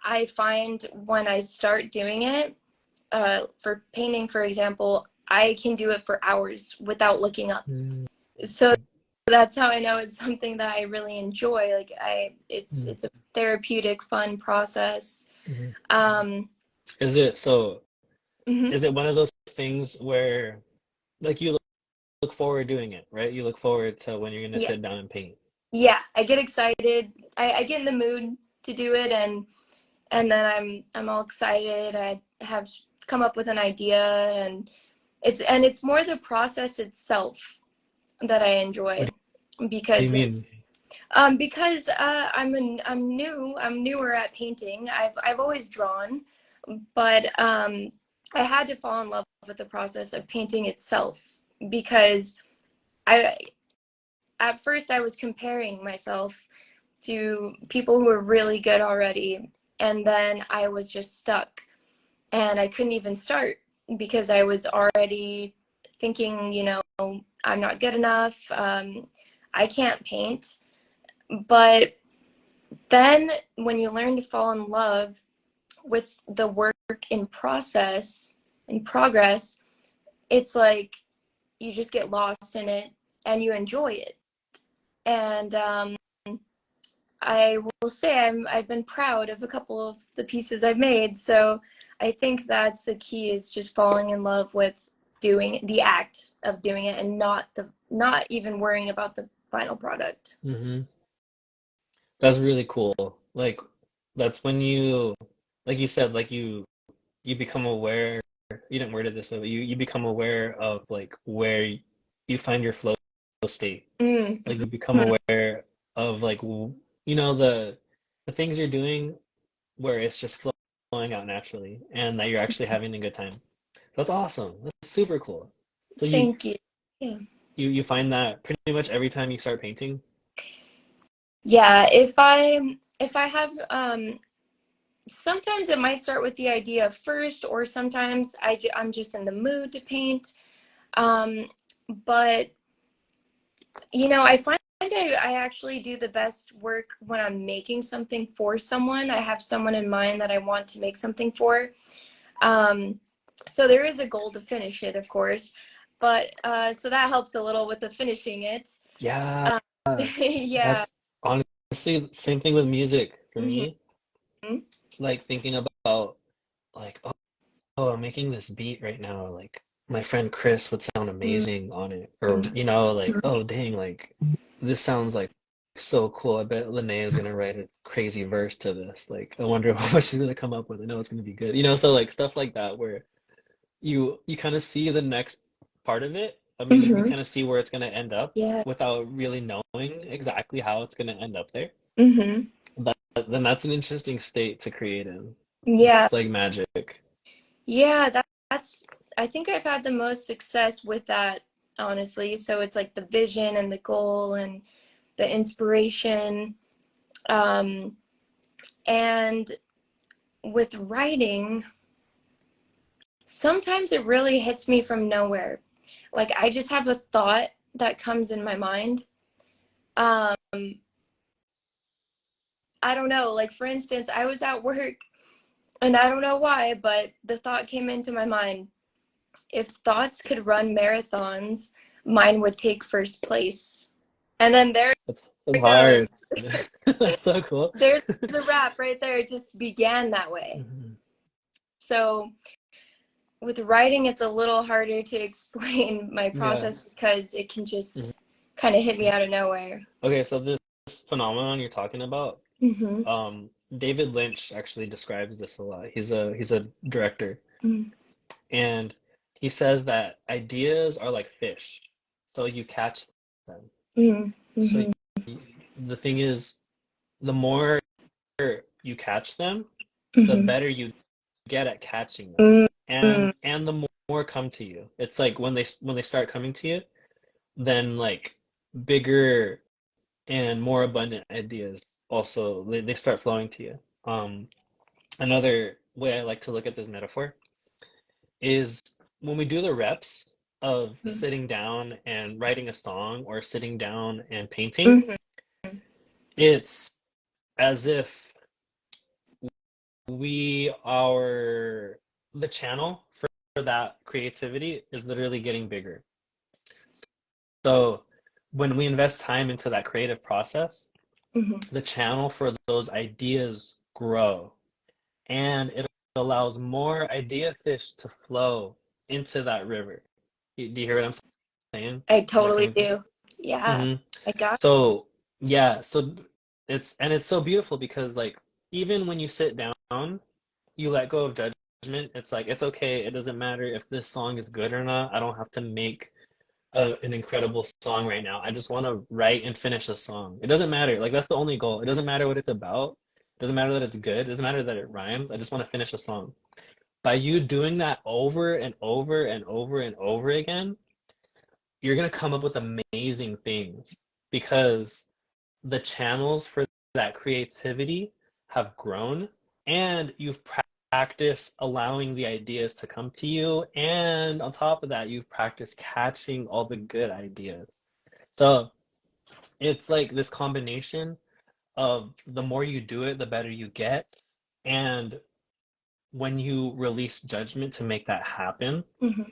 I find when I start doing it, for painting, for example, I can do it for hours without looking up.
Mm.
So that's how I know it's something that I really enjoy. Like
Mm,
it's a therapeutic, fun process.
mhm.
Um,
Is it so?
mhm.
Is it one of those things where like you look forward doing it, right? You look forward to when you're gonna
Yeah,
sit down and paint.
yeah. I get excited. I get in the mood to do it, and then I'm all excited. I have come up with an idea, and it's more the process itself that I
What
enjoy
do you
because
mean?
I'm newer at painting. I've always drawn, but I had to fall in love with the process of painting itself because I at first I was comparing myself to people who were really good already, and then I was just stuck and I couldn't even start because I was already thinking, I'm not good enough. I can't paint. But then when you learn to fall in love with the work in progress, it's like you just get lost in it and you enjoy it. And I will say I've been proud of a couple of the pieces I've made. So I think that's the key is just falling in love with doing the act of doing it and not even worrying about the final product.
Hmm. That's really cool. Like that's when you, like you said, like you become aware. You didn't word it this way, but you become aware of like where you find your flow state.
Mm.
Like you become aware of like the things you're doing where it's just flowing out naturally and that you're actually having a good time. That's awesome. That's super cool. So
Thank you. Yeah.
you find that pretty much every time you start painting?
Yeah, if I have sometimes it might start with the idea first, or sometimes I'm just in the mood to paint. Um, but I find I actually do the best work when I'm making something for someone. I have someone in mind that I want to make something for. Um, so there is a goal to finish it, of course, but so that helps a little with the finishing it.
Yeah,
Um, yeah.
that's honestly the same thing with music for
Hmm.
me. Like thinking about like oh, I'm making this beat right now. Like my friend Chris would sound amazing on it. Or, like, oh dang, like this sounds like so cool. I bet Linnea is gonna write a crazy verse to this. Like, I wonder what she's gonna come up with. I know it's gonna be good. So like stuff like that where you kind of see the next part of it. I mean, you
Hmm.
kind of see where it's gonna end up
Yeah.
without really knowing exactly how it's gonna end up there.
Hmm.
But then that's an interesting state to create in. It's
Yeah.
like magic.
Yeah, that's I think I've had the most success with that, honestly. So it's like the vision and the goal and the inspiration. Um, and with writing, sometimes it really hits me from nowhere. Like I just have a thought that comes in my mind. Um, I don't know, like for instance, I was at work and I don't know why, but the thought came into my mind. If thoughts could run marathons, mine would take first place. And then there
That's
it goes.
hard. That's so cool.
There's a wrap right there. It just began that way.
Mhm,
So with writing, it's a little harder to explain my
yeah.
process because it can
Mhm.
just kind of hit me out of nowhere.
Okay, so this phenomenon you're talking about,
Hmm.
David Lynch actually describes this a lot. He's a director,
Hmm.
and he says that ideas are like fish. So you catch them.
Hmm.
So
Hmm.
the thing is, the more you catch them, the
Hmm.
better you get at catching them,
Hmm.
and the more come to you. It's like when they start coming to you, then like bigger and more abundant ideas also they start flowing to you. Another way I like to look at this metaphor is when we do the reps of sitting down and writing a song or sitting down and painting,
Hmm.
it's as if we are the channel for that creativity is literally getting bigger. So when we invest time into that creative process,
Hmm.
the channel for those ideas grow, and it allows more idea fish to flow into that river. Do you hear what I'm saying?
I
Is that
totally
coming through?
do. Yeah,
Hmm.
I got.
So yeah, so it's so beautiful because like even when you sit down, you let go of judgment. It's like it's okay. It doesn't matter if this song is good or not. I don't have to make an incredible song right now. I just want to write and finish a song. It doesn't matter. Like that's the only goal. It doesn't matter what it's about. It doesn't matter that it's good. It doesn't matter that it rhymes. I just want to finish a song. By you doing that over and over and over and over again, you're gonna come up with amazing things because the channels for that creativity have grown, and you've practiced allowing the ideas to come to you, and on top of that you've practiced catching all the good ideas. So it's like this combination of the more you do it the better you get, and when you release judgment to make that happen,
Mhm.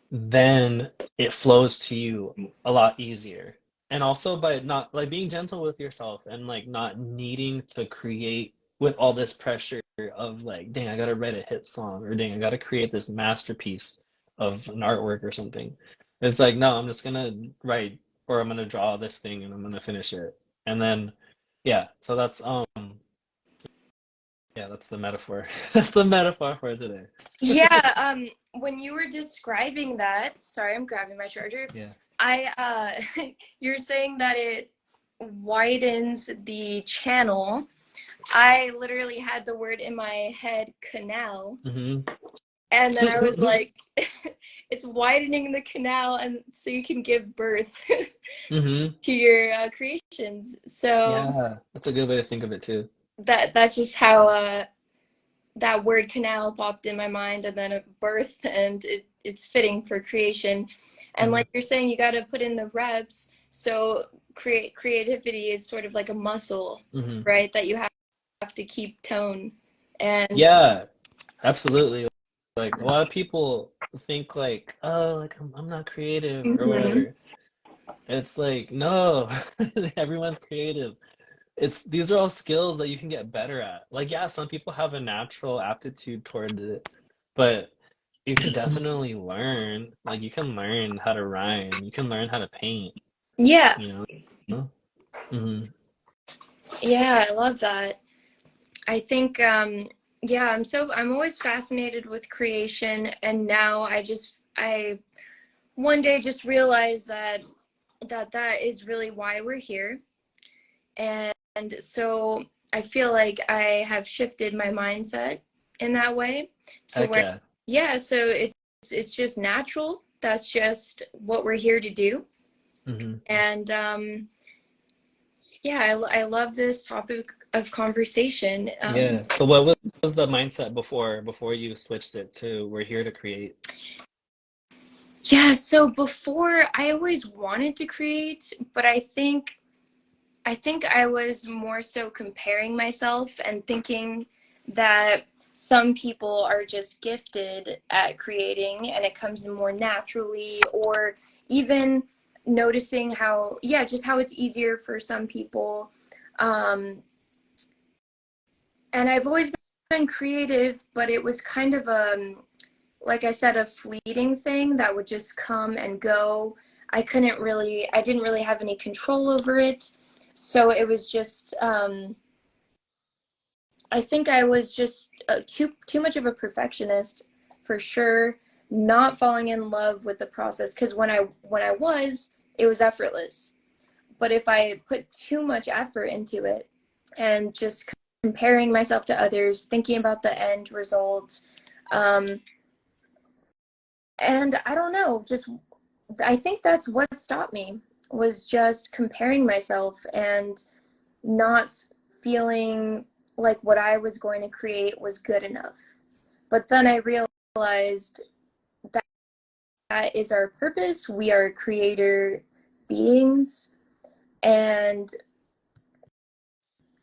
then it flows to you a lot easier. And also by not like being gentle with yourself and like not needing to create with all this pressure of like, dang, I gotta write a hit song, or dang, I gotta create this masterpiece of an artwork or something. It's like, no, I'm just gonna write, or I'm gonna draw this thing and I'm gonna finish it. And then yeah, so that's yeah, that's the metaphor. That's the metaphor for today.
Yeah, when you were describing that, sorry, I'm grabbing my charger.
Yeah.
You're saying that it widens the channel. I literally had the word in my head, canal,
Hmm.
and then I was like, it's widening the canal, and so you can give birth
Hmm.
to your creations. So
Yeah, that's a good way to think of it too.
that's just how that word canal popped in my mind, and then a birth, and it's fitting for creation. And
Hmm.
like you're saying, you got to put in the reps. So creativity is sort of like a muscle,
Hmm.
right? That you have to keep tone. And
Yeah, absolutely. Like a lot of people think like, oh, like I'm not creative or
mhm.
whatever. It's like, no, everyone's creative. It's these are all skills that you can get better at. Like, yeah, some people have a natural aptitude toward it, but you can definitely learn. Like, you can learn how to rhyme. You can learn how to paint,
Yeah,
you know? Hmm.
yeah, I love that. I think yeah, I'm always fascinated with creation, and now I one day just realized that is really why we're here. And so I feel like I have shifted my mindset in that way to
Heck
where,
yeah.
yeah, so it's just natural. That's just what we're here to do.
Hmm.
And yeah, I love this topic of conversation.
Yeah. So what was the mindset before you switched it to we're here to create?
Yeah, so before I always wanted to create, but I think I was more so comparing myself and thinking that some people are just gifted at creating and it comes in more naturally, or even noticing how, yeah, just how it's easier for some people. Um, and I've always been creative, but it was kind of like I said, a fleeting thing that would just come and go. I didn't really have any control over it. So it was just, I think I was just too much of a perfectionist for sure, not falling in love with the process, because when I was, it was effortless. But if I put too much effort into it and just comparing myself to others, thinking about the end result, um, and I don't know, just I think that's what stopped me, was just comparing myself and not feeling like what I was going to create was good enough. But then I realized that that is our purpose. We are creator beings, and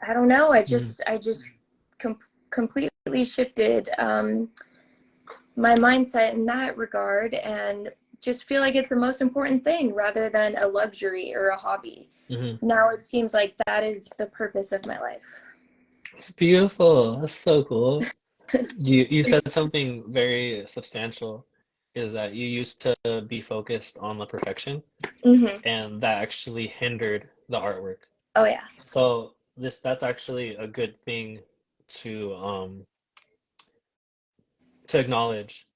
I don't know.
Mhm.
I just com- completely shifted my mindset in that regard, and just feel like it's the most important thing rather than a luxury or a hobby.
Hmm.
Now it seems like that is the purpose of my life.
It's beautiful. That's so cool. You said something very substantial, is that you used to be focused on the perfection,
Hmm.
and that actually hindered the artwork.
Oh yeah.
So that's actually a good thing to to acknowledge,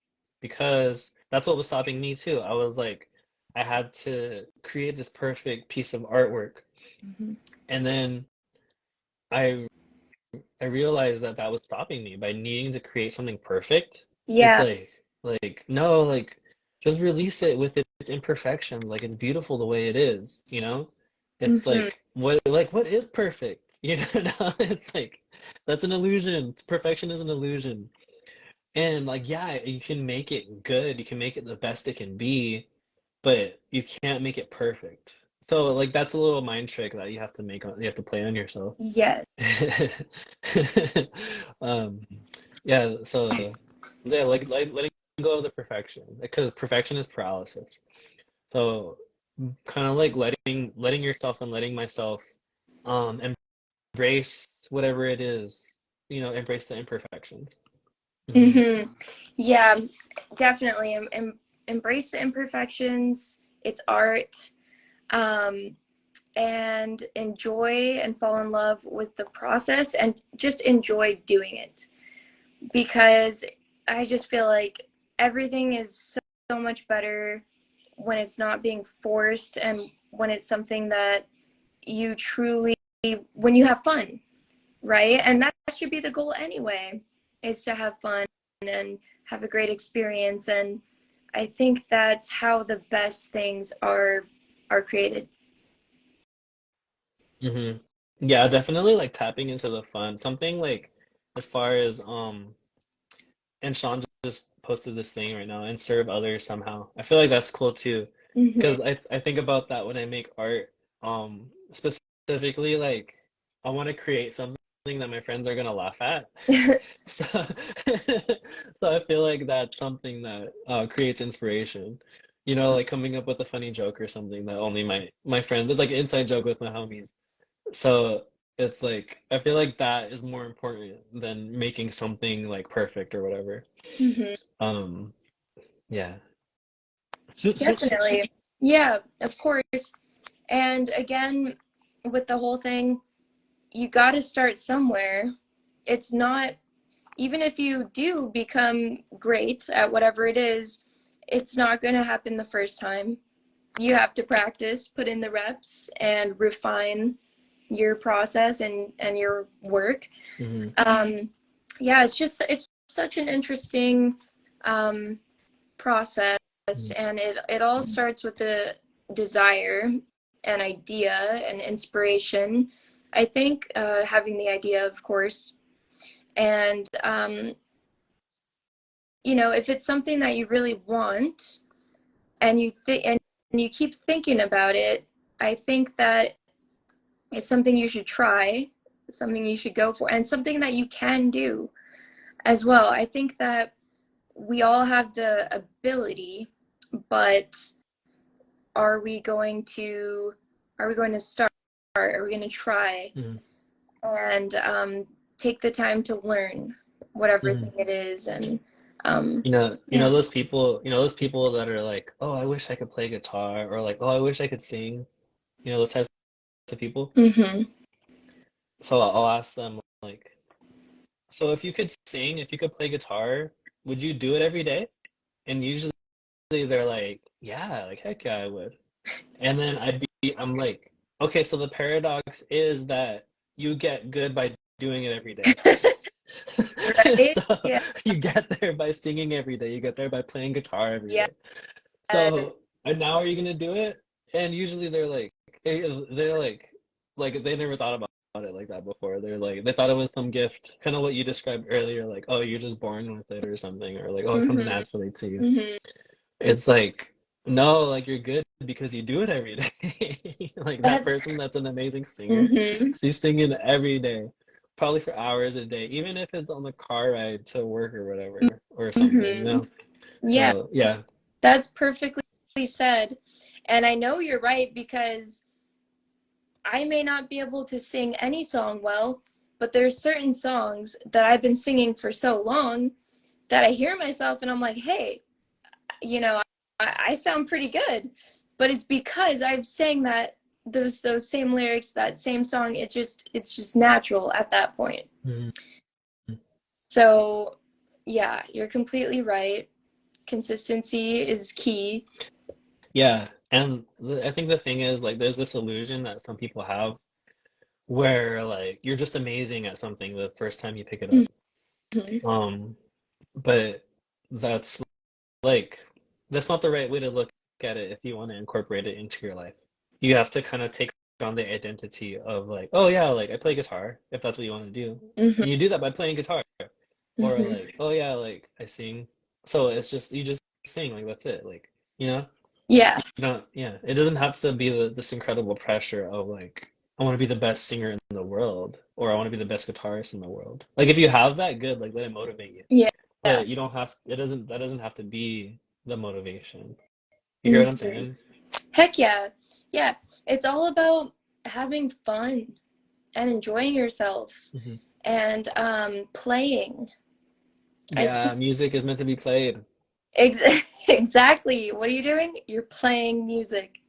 because that's what was stopping me too. I was like, I had to create this perfect piece of artwork,
Hmm.
and then I I realized that that was stopping me by needing to create something perfect. It's
Yeah.
like no, like just release it with its imperfections. Like it's beautiful the way it is, you know? It's
Hmm.
like what is perfect? You know, it's like that's an illusion. Perfection is an illusion. And like yeah, you can make it good, you can make it the best it can be, but you can't make it perfect. So like that's a little mind trick that you have to play on yourself.
Yes.
Um, yeah, so yeah, like letting go of the perfection, because perfection is paralysis. So kind of like letting yourself and letting myself embrace whatever it is, embrace the imperfections. Hmm.
Hmm. Yeah, definitely. Embrace the imperfections. It's art. Um, and enjoy and fall in love with the process and just enjoy doing it, because I just feel like everything is so much better when it's not being forced and when it's something that you truly, when you have fun, right? And that should be the goal anyway, is to have fun and have a great experience. And I think that's how the best things are created.
Hmm. Yeah, definitely like tapping into the fun. Something like as far as and Sean just posted this thing right now, and serve others somehow. I feel like that's cool too,
Hmm.
because I think about that when I make art. Specifically, like I want to create something that my friends are gonna laugh at. So, so I feel like that's something that creates inspiration. Like coming up with a funny joke or something that only my friends. It's like an inside joke with my homies. So it's like I feel like that is more important than making something like perfect or whatever.
Hmm.
Um, yeah.
Definitely. Yeah, of course. And again, with the whole thing, you got to start somewhere. It's not, even if you do become great at whatever it is, it's not going to happen the first time. You have to practice, put in the reps, and refine your process and your work.
Hmm.
Um, yeah, it's such an interesting um, process, and it all starts with the desire, an idea, and inspiration. I think having the idea, of course, and if it's something that you really want, and you keep thinking about it, I think that it's something you should try, something you should go for, and something that you can do as well. I think that we all have the ability, but are we going to start? Are we going to try
Hmm.
and take the time to learn whatever
Hmm.
thing it is? And
You know
yeah.
those people that are like, oh, I wish I could play guitar, or like, oh, I wish I could sing. Those types of people.
Hmm.
So I'll ask them like, so if you could sing, if you could play guitar, would you do it every day? And usually they're like, yeah, like heck yeah, I would. And then I'm like, okay, so the paradox is that you get good by doing it every day.
Right?
So
Yeah.
you get there by singing every day. You get there by playing guitar every
Yeah.
day. So, and now are you gonna do it? And usually they're like they never thought about it like that before. They're like they thought it was some gift, kind of what you described earlier, like oh you're just born with it or something, or like oh it comes
Hmm.
naturally to you.
Hmm.
It's like no, like you're good because you do it every day. Like that
That's.
person that's an amazing singer,
Hmm.
she's singing every day, probably for hours a day, even if it's on the car ride to work or whatever or something,
Hmm. Yeah,
So yeah.
that's perfectly said. And I know you're right, because I may not be able to sing any song well, but there's certain songs that I've been singing for so long that I hear myself and I'm like, hey, you know, I sound pretty good. But it's because I've sang that those same lyrics, that same song. It's just natural at that point.
Mhm.
So yeah, you're completely right. Consistency is key.
Yeah, and I think the thing is like there's this illusion that some people have where like you're just amazing at something the first time you pick it up.
Mhm.
Um, but that's like that's not the right way to look at it if you want to incorporate it into your life. You have to kind of take on the identity of like, oh yeah, like I play guitar if that's what you want to do.
Mhm.
And you do that by playing guitar. Or
Mhm.
like, oh yeah, like I sing. So it's just you just sing, like that's it. Like, you know?
Yeah.
You know, yeah. It doesn't have to be this incredible pressure of like I want to be the best singer in the world or I want to be the best guitarist in the world. Like if you have that, good, like let it motivate you.
Yeah.
But you don't have it doesn't that doesn't have to be the motivation. You hear what I'm
Mhm.
saying?
Heck yeah. Yeah. It's all about having fun and enjoying yourself
Hmm.
and playing. I
Yeah,
think
music is meant to be played.
ex exactly. What are you doing? You're playing music.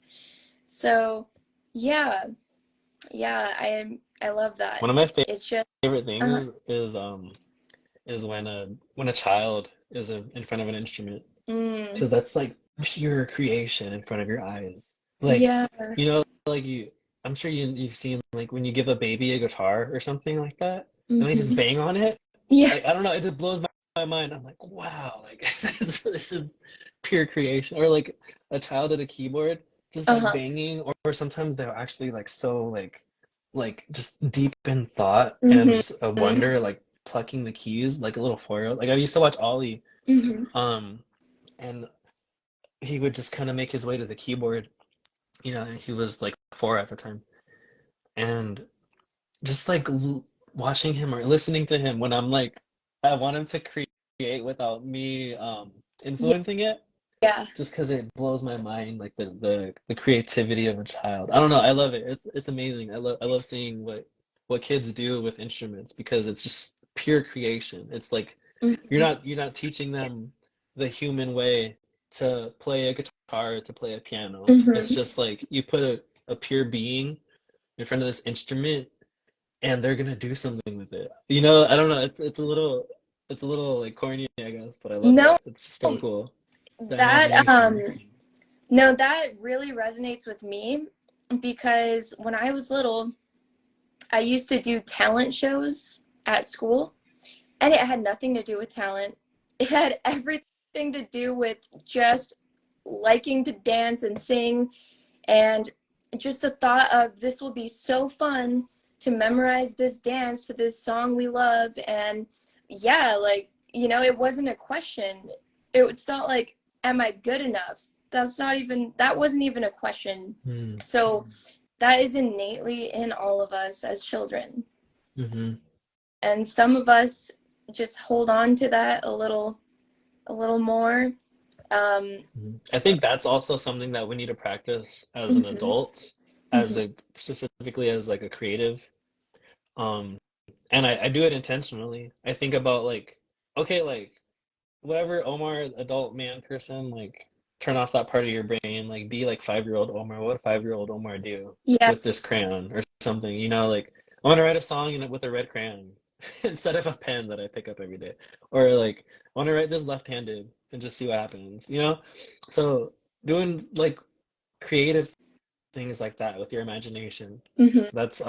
So, yeah. Yeah, I love that.
One of my
It's just
favorite
uh
things is when a child is in front of an instrument
mm,
because that's like pure creation in front of your eyes. Like,
yeah.
you know, like I'm sure you've seen like when you give a baby a guitar or something like that, and they just
Hmm.
bang on it.
Yeah.
Like I don't know, it just blows my mind. I'm like, wow, like this is pure creation. Or like a child at a keyboard, just like
Uh-huh.
banging, or sometimes they're actually like so like just deep in thought and
Hmm.
just a wonder, like plucking the keys like a little 4-year-old. Like I used to watch Ollie,
Hmm.
um, and he would just kind of make his way to the keyboard. You know, he was like 4 at the time, and just like watching him or listening to him when I'm like, I want him to create without me
Yeah.
influencing it,
Yeah.
just because it blows my mind, like the creativity of a child. I don't know, I love it. It's amazing. I love seeing what kids do with instruments because it's just pure creation. It's like
Hmm.
you're not teaching them the human way to play a guitar, to play a piano. It's
Hmm.
just like you put a pure being in front of this instrument and they're gonna do something with it. You know, I don't know. It's a little like corny, I guess, but I love
No,
it. It's just so cool. The
that
imagination.
no, that really resonates with me, because when I was little, I used to do talent shows at school, and it had nothing to do with talent. It had everything to do with just liking to dance and sing, and just the thought of this will be so fun to memorize this dance to this song we love. And yeah, like, it wasn't a question. It's not like, am I good enough? That wasn't even a question.
Mm,
So that is innately in all of us as children.
hmm.
And some of us just hold on to that a little more. Um,
I think that's also something that we need to practice as an
mhm,
adult, as
mhm.
a specifically as like a creative. Um, and I do it intentionally. I think about like, okay, like whatever Omar, adult man person, like turn off that part of your brain, like be like 5-year-old Omar. What would 5-year-old Omar do
Yeah.
with this crayon or something? You know, like I want to write a song with a red crayon instead of a pen that I pick up every day. Or like I want to write this left-handed and just see what happens, you know? So doing like creative things like that with your imagination,
Hmm.
that's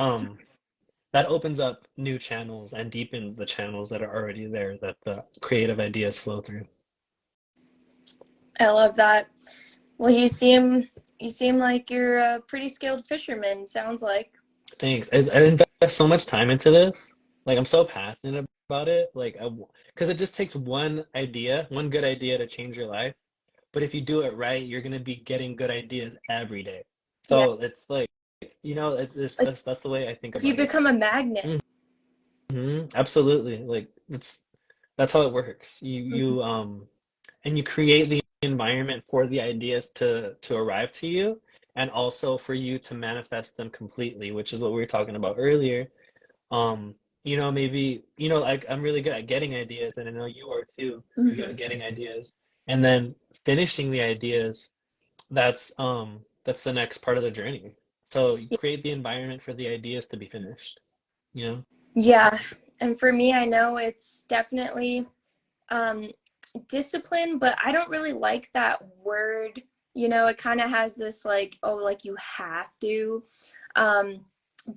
that opens up new channels and deepens the channels that are already there that the creative ideas flow through.
I love that. Well, you seem like you're a pretty skilled fisherman, sounds like.
Thanks. I invest so much time into this. Like I'm so passionate about it. Like because it just takes one idea, one good idea to change your life. But if you do it right, you're gonna be getting good ideas every day.
Yeah.
So it's like, you know, it's just
Like
that's the way I think
you
about it.
become a magnet.
Absolutely. Like that's how it works.
Mhm.
And you create the environment for the ideas to arrive to you, and also for you to manifest them completely, which is what we were talking about earlier. um maybe, like, I'm really good at getting ideas, and I know you are too. You're good
Hmm.
at getting ideas, and then finishing the ideas. That's the next part of the journey. So you create the environment for the ideas to be finished, you know?
Yeah. And for me, I know it's definitely um, discipline, but I don't really like that word. It kind of has this like, oh, like you have to. Um,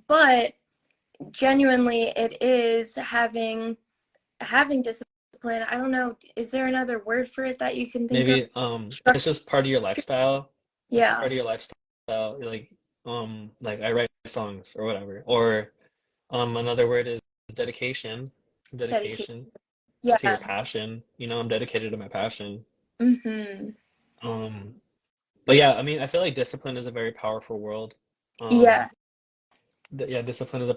but genuinely, it is having discipline. I don't know. Is there another word for it that you can think of?
Maybe it's
Structure.
just part of your lifestyle. It's just
Yeah.
part of your lifestyle. Like I write songs or whatever. Or another word is dedication.
Dedication.
Dedication to your
Yeah.
passion. I'm dedicated to my passion.
Hmm.
Um, but yeah, I mean, I feel like discipline is a very powerful world.
Yeah.
Um, yeah, discipline is a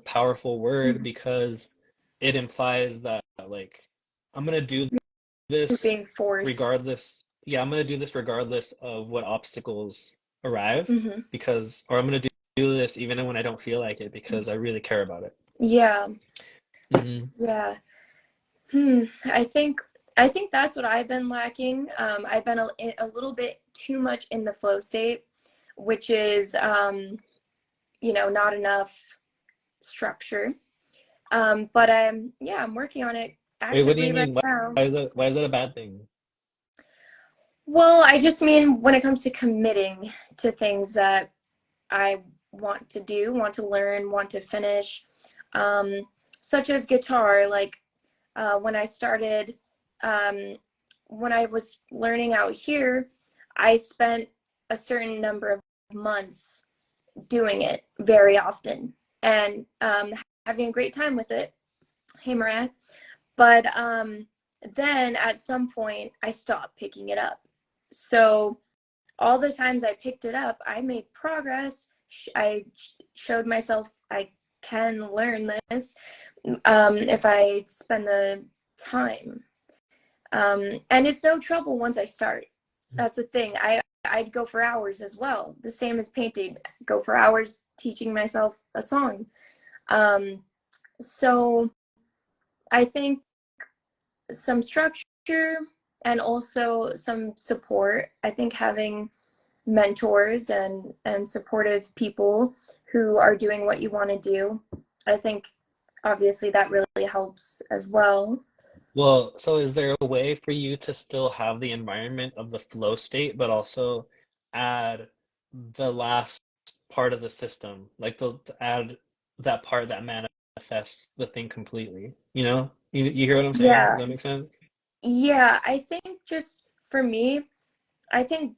powerful word,
Mhm.
because it implies that, like, I'm gonna do
You're
this
being forced.
regardless. Yeah, I'm gonna do this regardless of what obstacles arrive,
Hmm.
or I'm gonna do this even when I don't feel like it, because I really care about it.
Yeah.
Hmm.
Yeah. I think that's what I've been lacking. I've been a little bit too much in the flow state, which is not enough structure. But I'm working on it
Wait, what do you
actively right
mean? Why,
now.
why is that a bad thing?
Well, I just mean when it comes to committing to things that I want to do, want to learn, want to finish, um, such as guitar. Like when I started, um, when I was learning out here, I spent a certain number of months doing it very often and having a great time with it. Hey, Marat. But then at some point, I stopped picking it up. So all the times I picked it up, I made progress. I showed myself I can learn this if I spend the time. And it's no trouble once I start. That's the thing. I'd go for hours as well. The same as painting. Go for hours teaching myself a song. Um, so I think some structure and also some support. I think having mentors and supportive people who are doing what you want to do. I think obviously that really helps as well.
Well, so is there a way for you to still have the environment of the flow state, but also add the last part of the system, like to add that part that manifests the thing completely? You hear what I'm saying? Does
Yeah.
that make sense?
Yeah, I think just for me, I think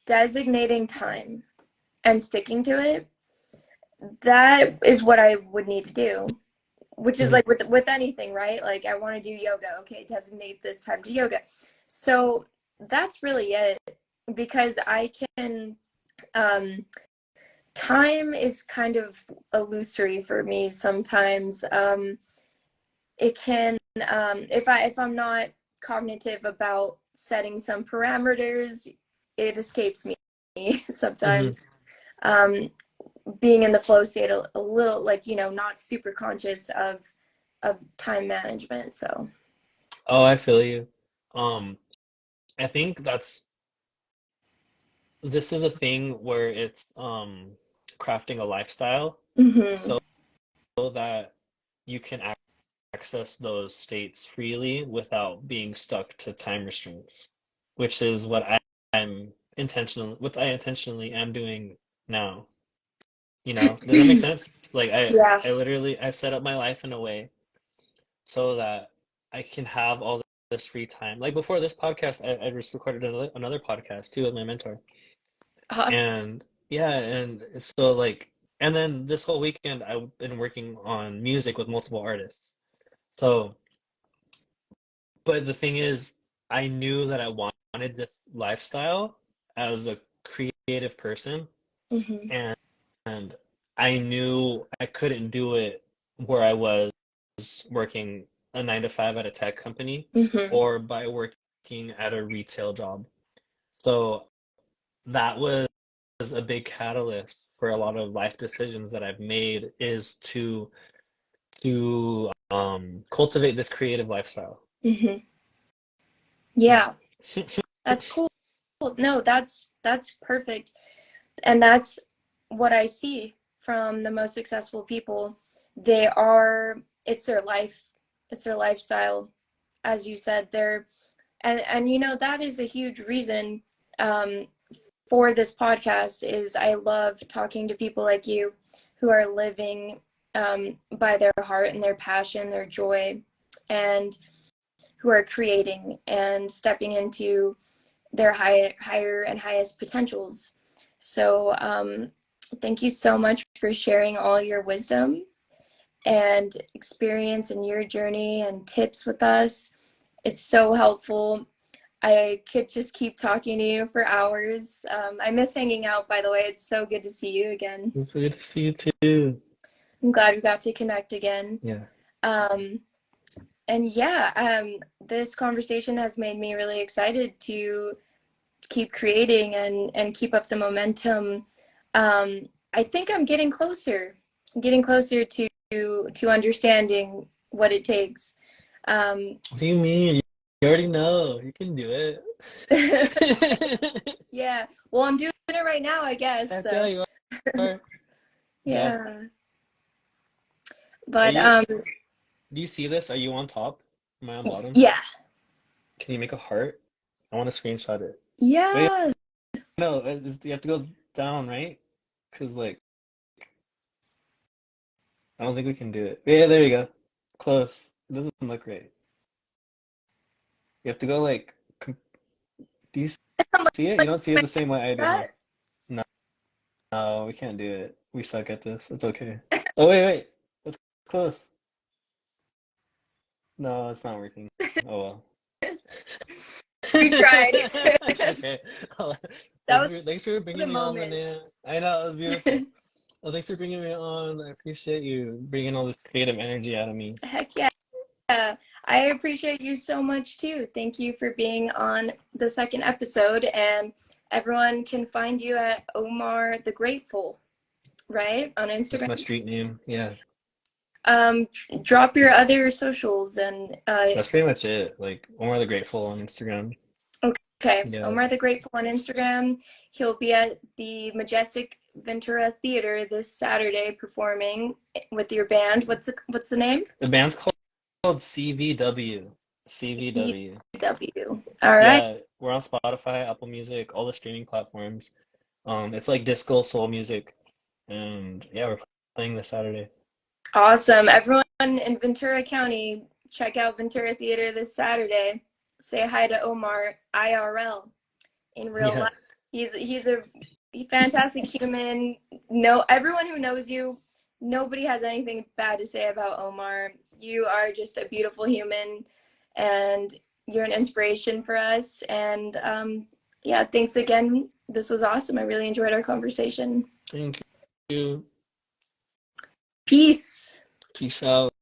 designating time and sticking to it, that is what I would need to do, which is
Hmm.
like with anything, right? Like I want to do yoga. Okay, designate this time to yoga. So that's really it because I can um time is kind of illusory for me sometimes. It can if I'm not cognitive about setting some parameters, it escapes me
Hmm.
sometimes. Um, Being in the flow state a little like not super conscious of time management. So
Oh, I feel you. Um, I think this is a thing where it's crafting a lifestyle
hmm.
so that you can access those states freely without being stuck to time restraints, which is what I intentionally am doing now. Does that make sense? Like
Yeah.
I set up my life in a way so that I can have all this free time. Like before this podcast, I just recorded another podcast too with my mentor.
Awesome.
And yeah, and so like, and then this whole weekend I've been working on music with multiple artists. So, but the thing is, I knew that I wanted this lifestyle as a creative person,
Hmm.
and and I knew I couldn't do it where I was working a 9 to 5 at a tech company,
Hmm.
or by working working at a retail job. So that was a big catalyst for a lot of life decisions that I've made, is to cultivate this creative lifestyle.
Hmm.
Yeah.
Yeah, that's cool. No, that's perfect. And that's what I see from the most successful people. They are, it's their life, it's their lifestyle. As you said, they're, and you know, that is a huge reason um, for this podcast is I love talking to people like you who are living by their heart and their passion, their joy, and who are creating and stepping into their higher and highest potentials. So thank you so much for sharing all your wisdom and experience and your journey and tips with us. It's so helpful. I could just keep talking to you for hours. I miss hanging out, by the way. It's so good to see you again.
It's so good to see you too.
I'm glad we got to connect again.
Yeah.
Um, and yeah, this conversation has made me really excited to keep creating and keep up the momentum. I think I'm getting closer, to understanding what it takes.
What do you mean? You already know. You can do it.
Yeah, well, I'm doing it right now, I guess.
Heck yeah,
So
you are. Yeah.
yeah,
Are
but
you, do you see this? Are you on top? Am I on bottom?
yeah,
Can you make a heart? I want to screenshot it. Wait,
yeah.
no, you have to go down, right? Because, like, I don't think we can do it. Yeah, there you go. Close. It doesn't look right. You have to go, like, do you see it? You don't see it the same way I do, huh?
That
No, no, we can't do it. We suck at this. It's okay. Oh, wait, wait. It's close. No, it's not working. Oh, well.
we tried.
Okay.
That was
Thanks for
a
bringing me on,
moment.
Linnea. I know, it was beautiful. Well, thanks for bringing me on. I appreciate you bringing all this creative energy out of me.
Heck yeah. I appreciate you so much too. Thank you for being on the second episode. And everyone can find you at Omar the Grateful, right? On
That's my
Instagram.
street name. Yeah,
Drop your other socials and
that's pretty much it. Like Omar the Grateful on Instagram.
okay,
Yeah,
Omar the Grateful on Instagram. He'll be at the Majestic Ventura Theater this Saturday performing with your band. What's the name?
the band's called CVW. CVW.
BW. All right.
Yeah, we're on Spotify, Apple Music, all the streaming platforms. It's like disco soul music, and yeah, we're playing this Saturday.
Awesome. Everyone in Ventura County, check out Ventura Theater this Saturday. Say hi to Omar IRL in real
Yeah,
life. He's a fantastic human. No, everyone who knows you, nobody has anything bad to say about Omar. You are just a beautiful human, and you're an inspiration for us. And yeah, thanks again. This was awesome. I really enjoyed our conversation.
thank you.
Peace.
Peace out.